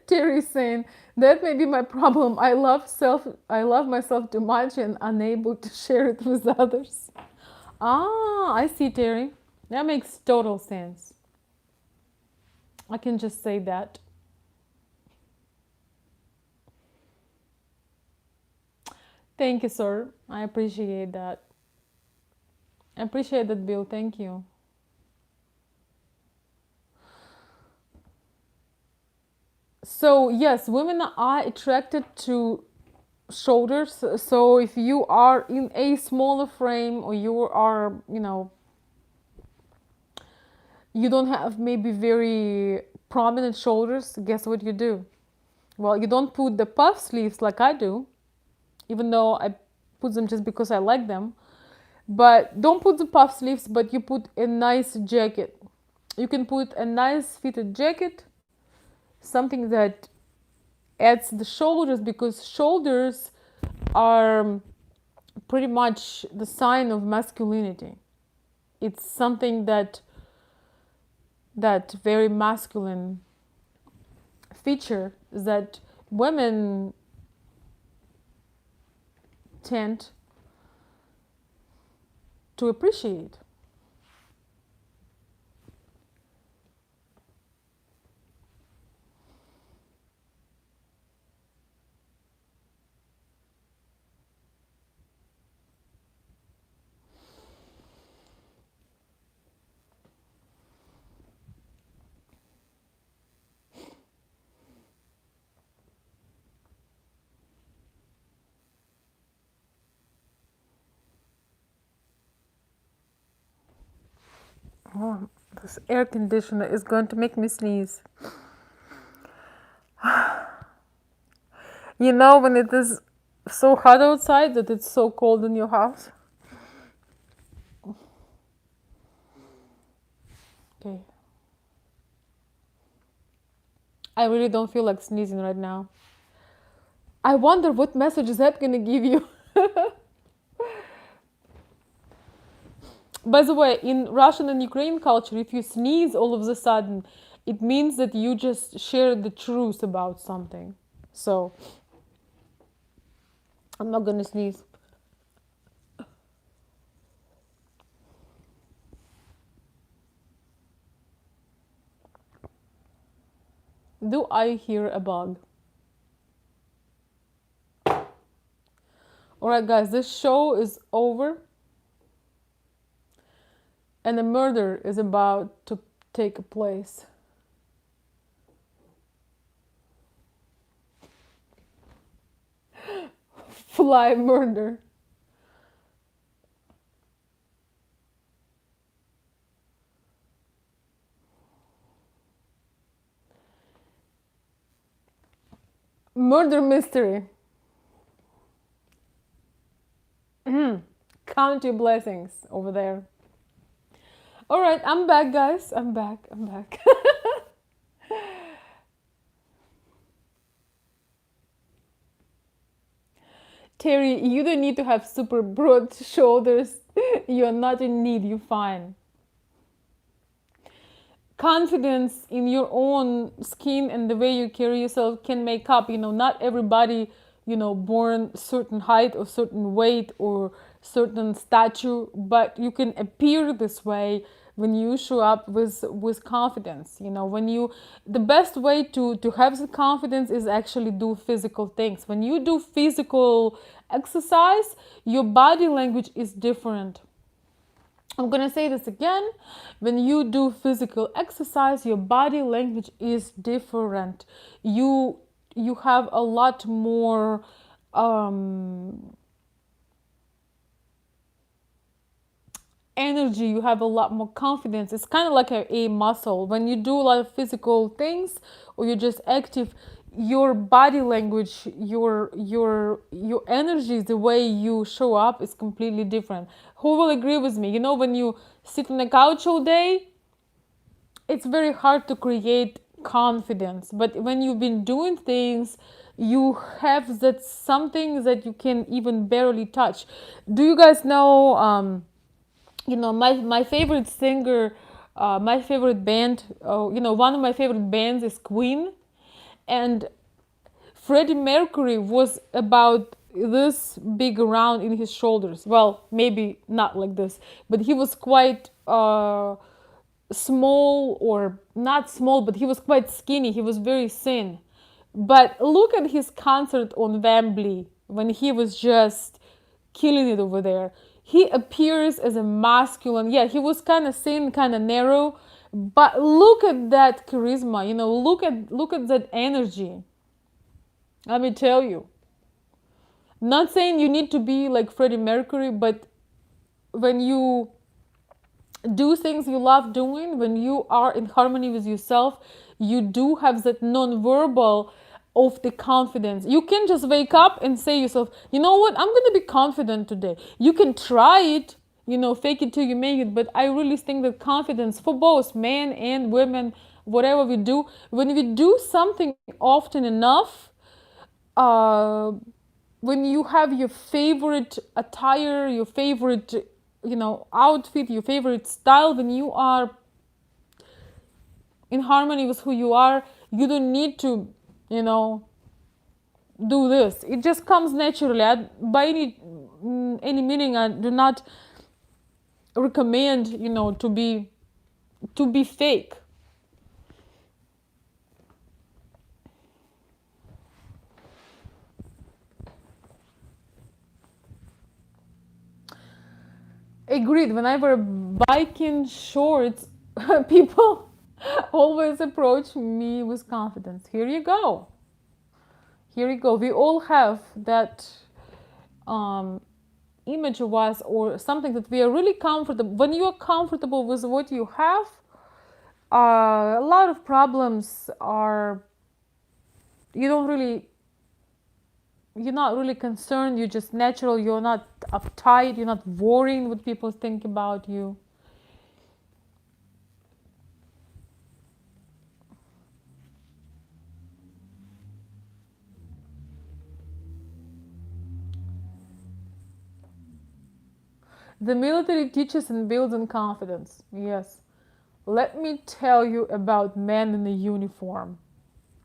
Terry saying that may be my problem. I love myself too much and unable to share it with others. Ah, I see, Terry. That makes total sense. I can just say that. Thank you, sir. I appreciate that. I appreciate that, Bill. Thank you. So yes, women are attracted to shoulders. So if you are in a smaller frame, or you are, you don't have maybe very prominent shoulders, guess what you do? Well, you don't put the puff sleeves like I do, even though I put them just because I like them. But don't put the puff sleeves, but you put a nice jacket. You can put a nice fitted jacket, something that adds the shoulders, because shoulders are pretty much the sign of masculinity. It's something that very masculine feature that women tend to appreciate. Oh, this air conditioner is going to make me sneeze. You know when it is so hot outside that it's so cold in your house? Okay. I really don't feel like sneezing right now. I wonder what message is that gonna give you. By the way, in Russian and Ukrainian culture, if you sneeze all of a sudden, it means that you just shared the truth about something. So, I'm not gonna sneeze. Do I hear a bug? Alright, guys, this show is over, and a murder is about to take place. Fly murder. Murder mystery. Count your blessings over there. All right, I'm back, guys. I'm back. Terry, you don't need to have super broad shoulders. You're not in need. You're fine. Confidence in your own skin and the way you carry yourself can make up. Not everybody, born certain height or certain weight or certain stature, but you can appear this way when you show up with confidence. The best way to have the confidence is actually do physical things. When you do physical exercise, your body language is different. I'm gonna say this again. When you do physical exercise, your body language is different. You have a lot more energy. You have a lot more confidence. It's kind of like a muscle. When you do a lot of physical things, or you're just active, your body language, your energy, the way you show up is completely different. Who will agree with me? When you sit on the couch all day, it's very hard to create confidence. But when you've been doing things, you have that something that you can even barely touch. Do you guys know my favorite singer, my favorite band, one of my favorite bands is Queen, and Freddie Mercury was about this big around in his shoulders. Well, maybe not like this, but he was quite small, or not small, but he was quite skinny. He was very thin. But look at his concert on Wembley when he was just killing it over there. He appears as a masculine. Yeah, he was kind of thin, kind of narrow, But look at that charisma, look at that energy. Let me tell you. Not saying you need to be like Freddie Mercury, but when you do things you love doing, when you are in harmony with yourself, you do have that non-verbal of the confidence. You can just wake up and say yourself, you know what, I'm going to be confident today. You can try it, fake it till you make it, but I really think that confidence for both men and women, whatever we do, when we do something often enough, uh, when you have your favorite attire, your favorite, outfit, your favorite style, when you are in harmony with who you are, you don't need to, do this. It just comes naturally. By any meaning, I do not recommend, to be fake. Agreed. When I wear biking shorts, people always approach me with confidence. Here you go. Here you go. We all have that image of us, or something that we are really comfortable. When you are comfortable with what you have, a lot of problems are, you don't really, you're not really concerned. You're just natural. You're not uptight. You're not worrying what people think about you. The military teaches and builds in confidence. Yes. Let me tell you about men in the uniform.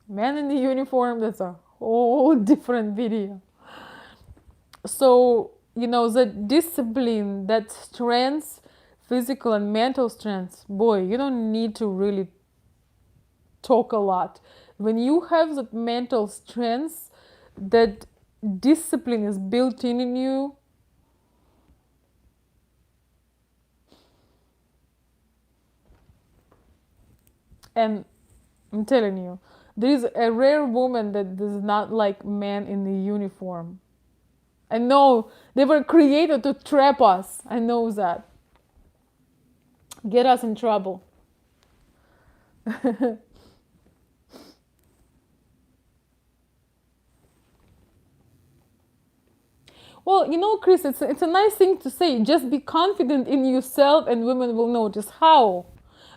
Men in the uniform, that's a whole different video. So, that discipline, that strength, physical and mental strength, boy, you don't need to really talk a lot. When you have that mental strength, that discipline is built in you, and I'm telling you, there is a rare woman that does not like men in the uniform. I know they were created to trap us. I know that. Get us in trouble. Well, Chris, it's a nice thing to say. Just be confident in yourself and women will notice. How?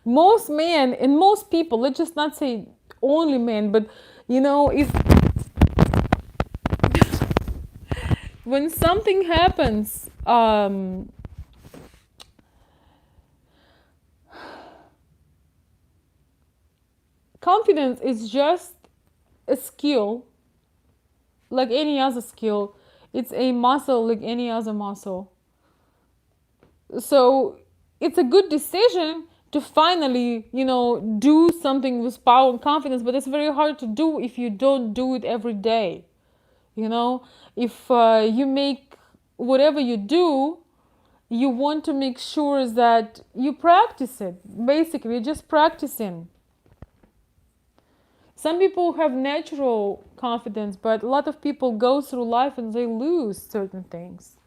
Most men and most people, let's just not say only men, but if when something happens, confidence is just a skill like any other skill. It's a muscle like any other muscle. So it's a good decision to finally, do something with power and confidence, but it's very hard to do if you don't do it every day. If you make whatever you do, you want to make sure that you practice it. Basically, you're just practicing. Some people have natural confidence, but a lot of people go through life and they lose certain things.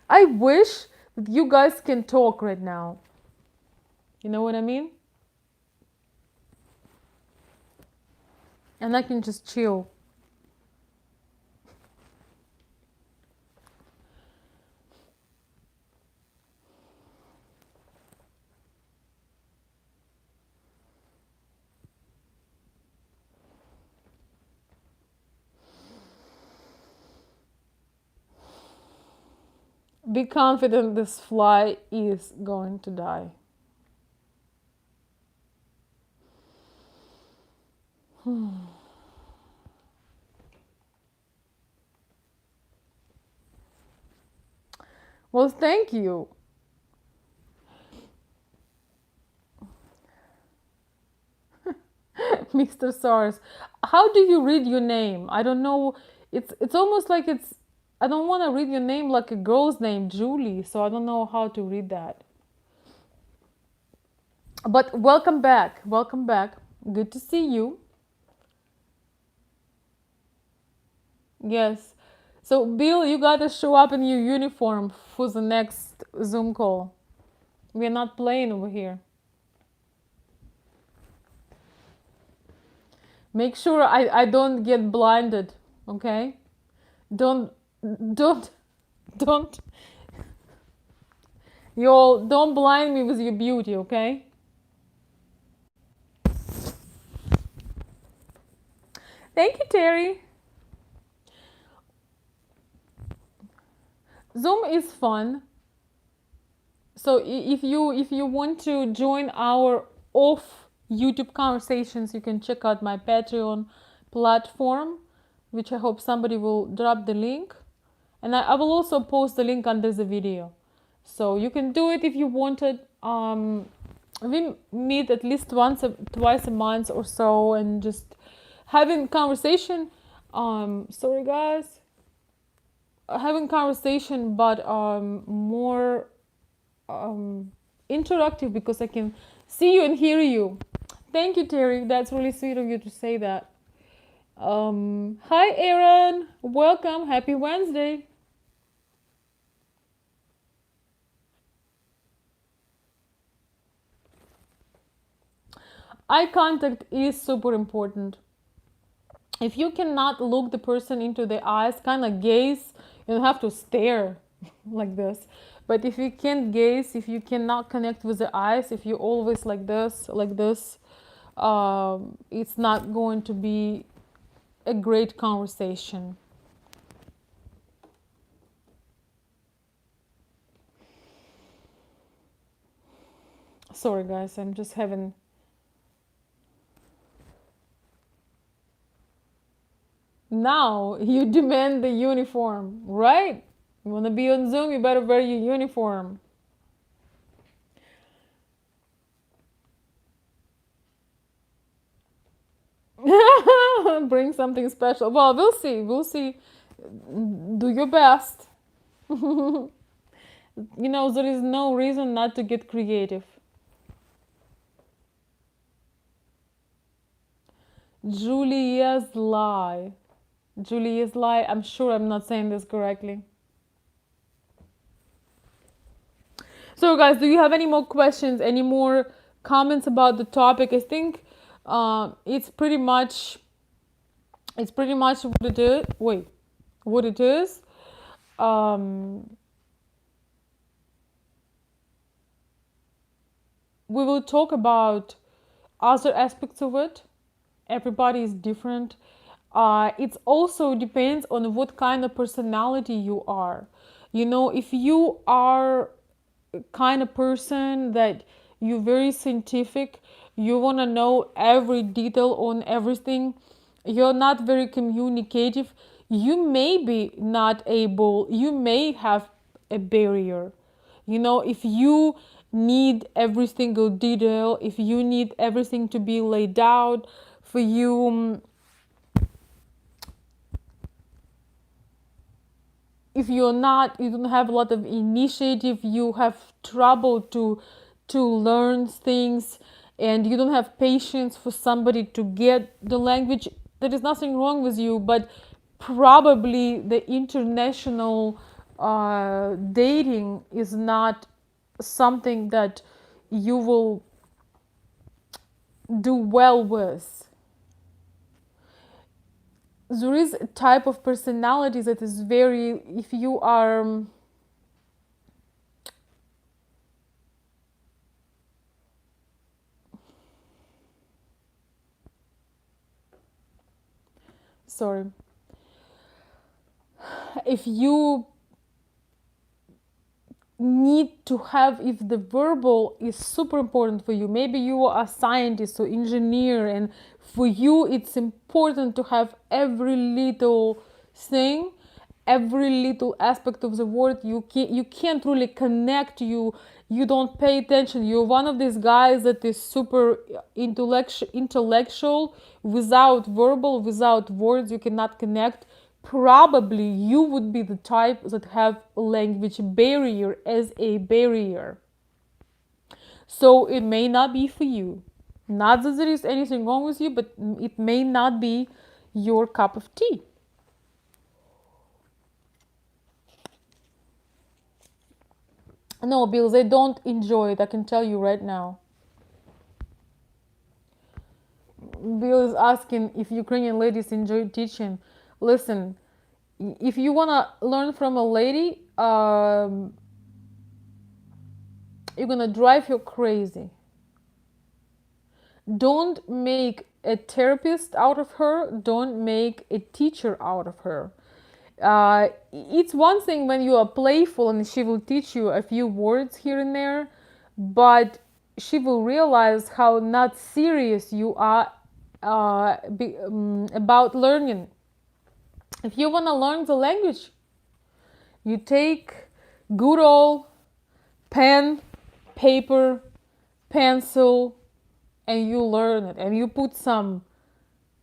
I wish that you guys can talk right now. You know what I mean? And I can just chill. Be confident this fly is going to die. Well, thank you. Mr. SARS. How do you read your name? I don't know. It's almost like I don't want to read your name like a girl's name, Julie, so I don't know how to read that. But welcome back. Welcome back. Good to see you. Yes. So, Bill, you gotta show up in your uniform for the next Zoom call. We're not playing over here. Make sure I don't get blinded, okay? Don't, don't, don't, you all don't blind me with your beauty, okay? Thank you, Terry. Zoom is fun. So if you want to join our off YouTube conversations, you can check out my Patreon platform, which I hope somebody will drop the link, and I will also post the link under the video, so you can do it if you wanted. We meet at least twice a month or so, and just having conversation. Sorry guys, having conversation, but more interactive because I can see you and hear you. Thank you, Terry. That's really sweet of you to say that. Hi, Aaron. Welcome. Happy Wednesday. Eye contact is super important. If you cannot look the person into the eyes, kind of gaze, you don't have to stare like this. But if you can't gaze, if you cannot connect with the eyes, if you always like this, it's not going to be a great conversation. Sorry, guys, I'm just having. Now you demand the uniform, right? You want to be on Zoom, you better wear your uniform. Bring something special. Well, we'll see. We'll see. Do your best. There is no reason not to get creative. Julia's lie. Julia's lie. I'm sure I'm not saying this correctly. So, guys, do you have any more questions? Any more comments about the topic? I think it's pretty much what it is. Wait, what it is. We will talk about other aspects of it. Everybody is different. It also depends on what kind of personality you are. If you are kind of person that you're very scientific, you want to know every detail on everything, you're not very communicative, you may be not able, you may have a barrier. If you need every single detail, if you need everything to be laid out for you, if you don't have a lot of initiative, you have trouble to learn things, and you don't have patience for somebody to get the language, there is nothing wrong with you, but probably the international dating is not something that you will do well with. There is a type of personality that is very, if you are sorry, if you need to have, if the verbal is super important for you, maybe you are a scientist or engineer, and for you it's important to have every little thing, every little aspect of the word, you can't really connect, you don't pay attention, you're one of these guys that is super intellectual, without verbal, without words, you cannot connect. Probably you would be the type that have language barrier as a barrier. So it may not be for you. Not that there is anything wrong with you, but it may not be your cup of tea. No, Bill, they don't enjoy it. I can tell you right now. Bill is asking if Ukrainian ladies enjoy teaching. Listen, if you wanna learn from a lady, you're gonna drive her crazy. Don't make a therapist out of her. Don't make a teacher out of her. It's one thing when you are playful and she will teach you a few words here and there, but she will realize how not serious you are about learning. If you want to learn the language, you take good old pen, paper, pencil, and you learn it, and you put some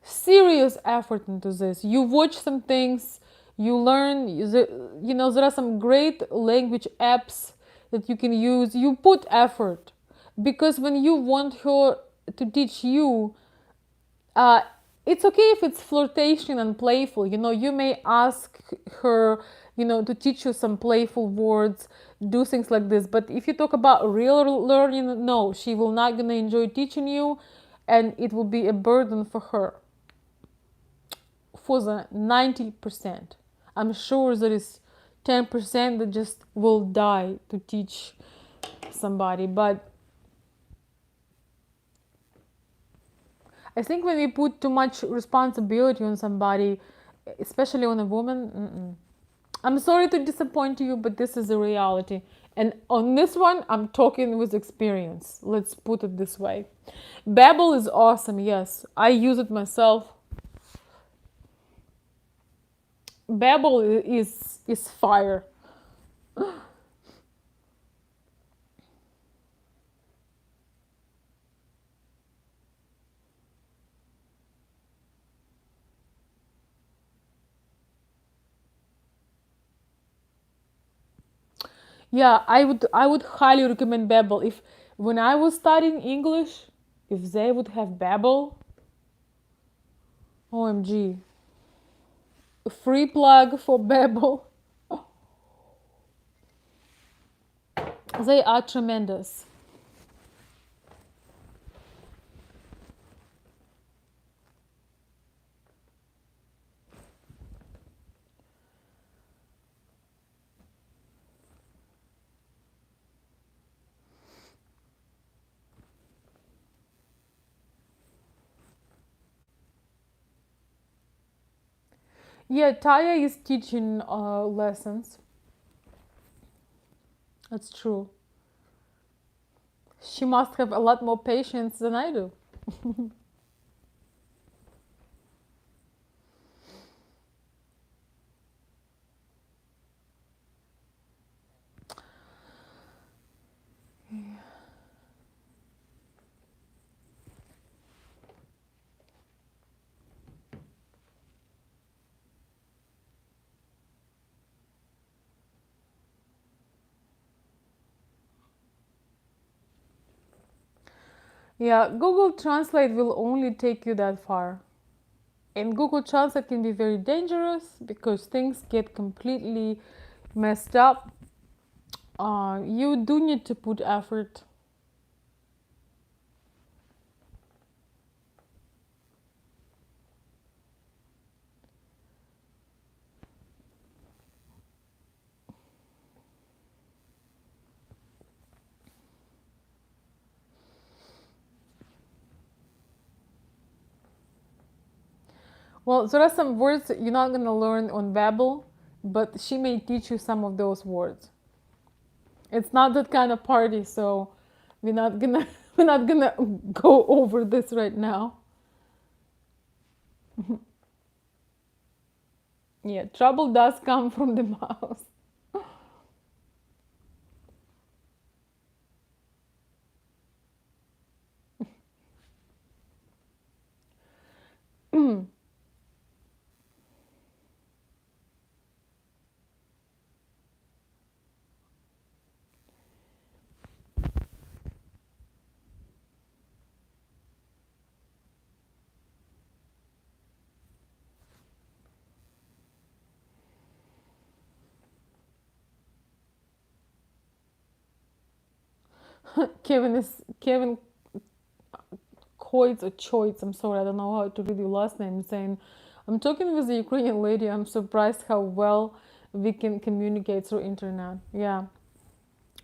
serious effort into this. You watch some things, you learn. You know, there are some great language apps that you can use. You put effort, because when you want her to teach you, uh, it's okay if it's flirtation and playful. You know, you may ask her, you know, to teach you some playful words, do things like this. But if you talk about real learning, no, she will not gonna enjoy teaching you, and it will be a burden for her. For the 90%, I'm sure there is 10% that just will die to teach somebody. But I think when we put too much responsibility on somebody, especially on a woman, I'm sorry to disappoint you, but this is the reality. And on this one, I'm talking with experience. Let's put it this way. Babbel is awesome, yes. I use it myself. Babbel is fire. Yeah, I would highly recommend Babbel. If when I was studying English, if they would have Babbel, OMG. A free plug for Babbel. They are tremendous. Yeah, Taya is teaching lessons. That's true. She must have a lot more patience than I do. Yeah, Google Translate will only take you that far. And Google Translate can be very dangerous because things get completely messed up. You do need to put effort. Well, there are some words that you're not going to learn on Babbel, but she may teach you some of those words. It's not that kind of party, so we're not gonna we're not gonna go over this right now. Yeah, trouble does come from the mouth. Kevin Koitz or Choitz. I'm sorry, I don't know how to read your last name. Saying, I'm talking with a Ukrainian lady. I'm surprised how well we can communicate through internet. Yeah,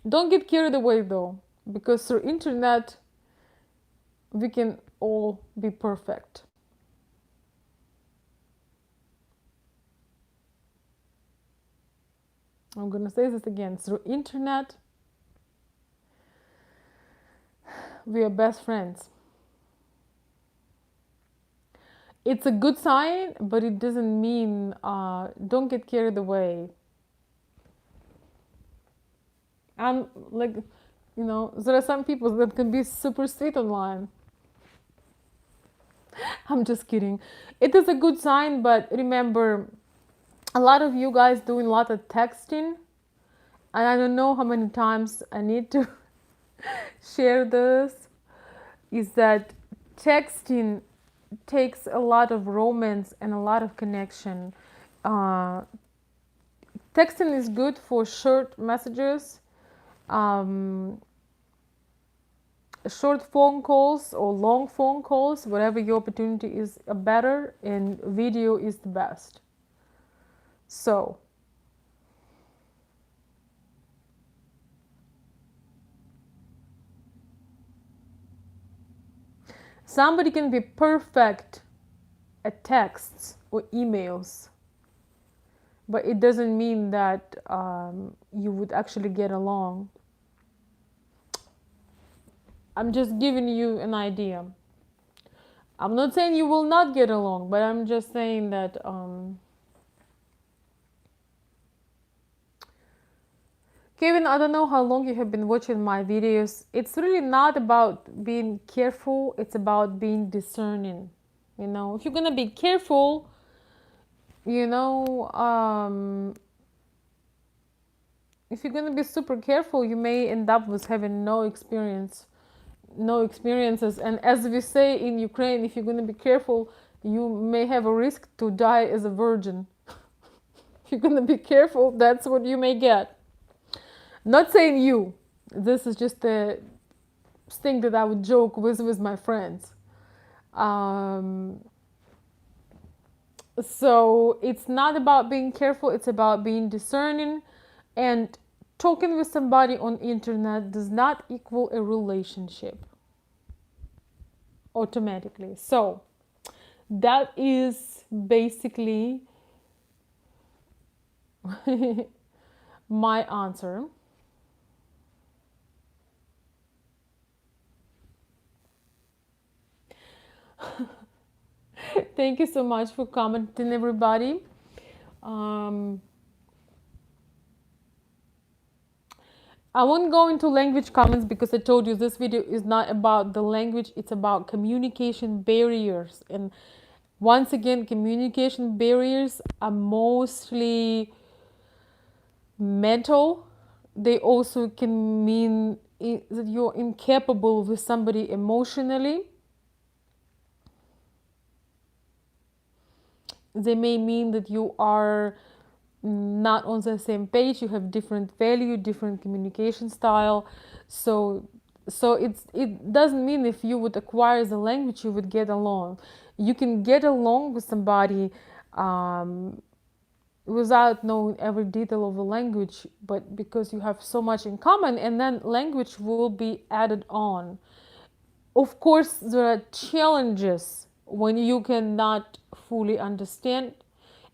don't get carried away though, because through internet we can all be perfect. I'm gonna say this again. Through internet, we are best friends. It's a good sign, but it doesn't mean don't get carried away. And like, there are some people that can be super sweet online. I'm just kidding. It is a good sign, but remember, a lot of you guys doing a lot of texting, and I don't know how many times I need to share this. Is that texting takes a lot of romance and a lot of connection. Uh, Texting is good for short messages, um, short phone calls or long phone calls, whatever your opportunity is better, and video is the best. So, somebody can be perfect at texts or emails, but it doesn't mean that you would actually get along. I'm just giving you an idea. I'm not saying you will not get along, but I'm just saying that Kevin, I don't know how long you have been watching my videos. It's really not about being careful, it's about being discerning. If you're gonna be careful, you know, if you're gonna be super careful, you may end up with having no experiences. And as we say in Ukraine, if you're gonna be careful, you may have a risk to die as a virgin. If you're gonna be careful, that's what you may get. Not saying you. This is just a thing that I would joke with my friends. So it's not about being careful, it's about being discerning. And talking with somebody on internet does not equal a relationship automatically. So that is basically my answer. Thank you so much for commenting, everybody. I won't go into language comments because I told you this video is not about the language, it's about communication barriers. And once again, communication barriers are mostly mental. They also can mean that you're incapable with somebody emotionally. They may mean that you are not on the same page, you have different value, different communication style. So it doesn't mean if you would acquire the language you would get along. You can get along with somebody without knowing every detail of the language, but because you have so much in common, and then language will be added on. Of course, there are challenges when you cannot fully understand,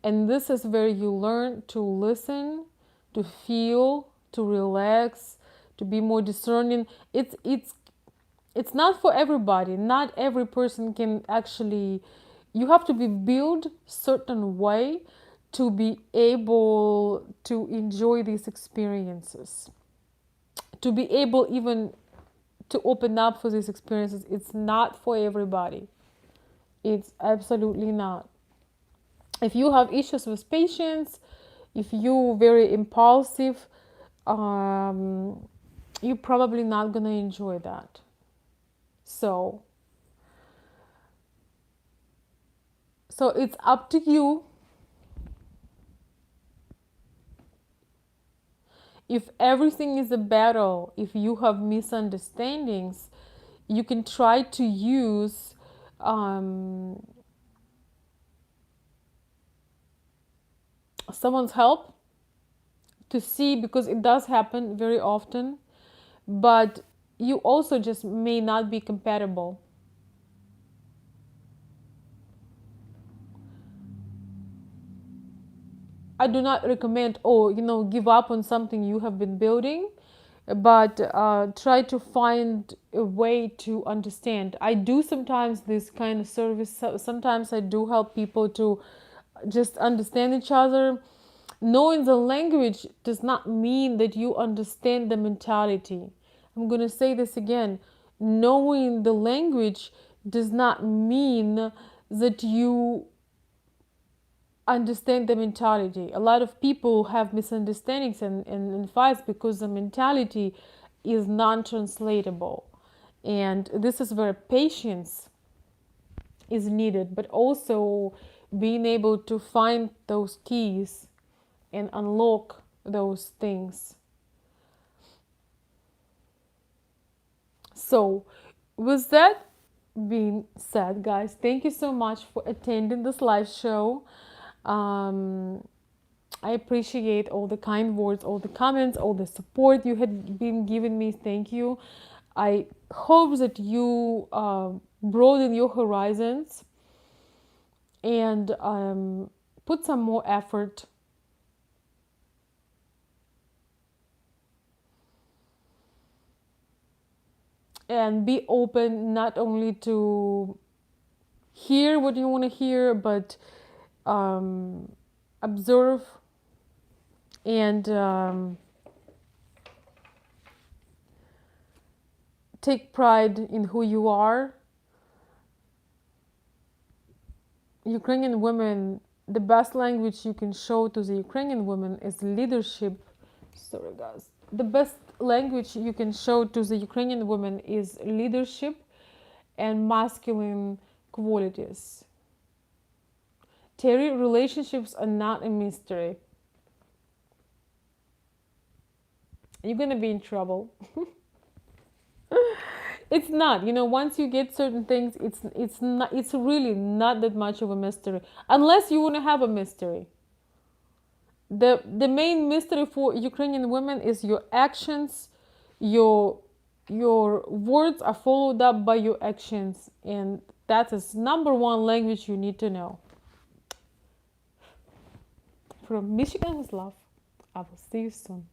and this is where you learn to listen, to feel, to relax, to be more discerning. It's not for everybody. Not every person can actually. You have to be built certain way to be able to enjoy these experiences, to be able even to open up for these experiences. It's not for everybody. It's absolutely not. If you have issues with patience, if you're very impulsive, you're probably not gonna enjoy that. So it's up to you. If everything is a battle, if you have misunderstandings, you can try to use um, someone's help to see, because it does happen very often, but you also just may not be compatible. I do not recommend, oh, give up on something you have been building, but try to find a way to understand. I do sometimes this kind of service. Sometimes I do help people to just understand each other. Knowing the language does not mean that you understand the mentality. I'm going to say this again. Knowing the language does not mean that you understand the mentality. A lot of people have misunderstandings and fights because the mentality is non-translatable. And this is where patience is needed, but also being able to find those keys and unlock those things. So, with that being said, guys, thank you so much for attending this live show. Um, I appreciate all the kind words, all the comments, all the support you had been giving me. Thank you. I hope that you broaden your horizons and put some more effort and be open not only to hear what you want to hear, but observe and take pride in who you are. Ukrainian women, the best language you can show to the Ukrainian women is leadership. Sorry, guys. The best language you can show to the Ukrainian women is leadership and masculine qualities. Terry, relationships are not a mystery. You're gonna be in trouble. It's not. Once you get certain things, it's really not that much of a mystery, unless you want to have a mystery. The main mystery for Ukrainian women is your actions. Your words are followed up by your actions, and that is number one language you need to know. From Michigan with love, I will see you soon.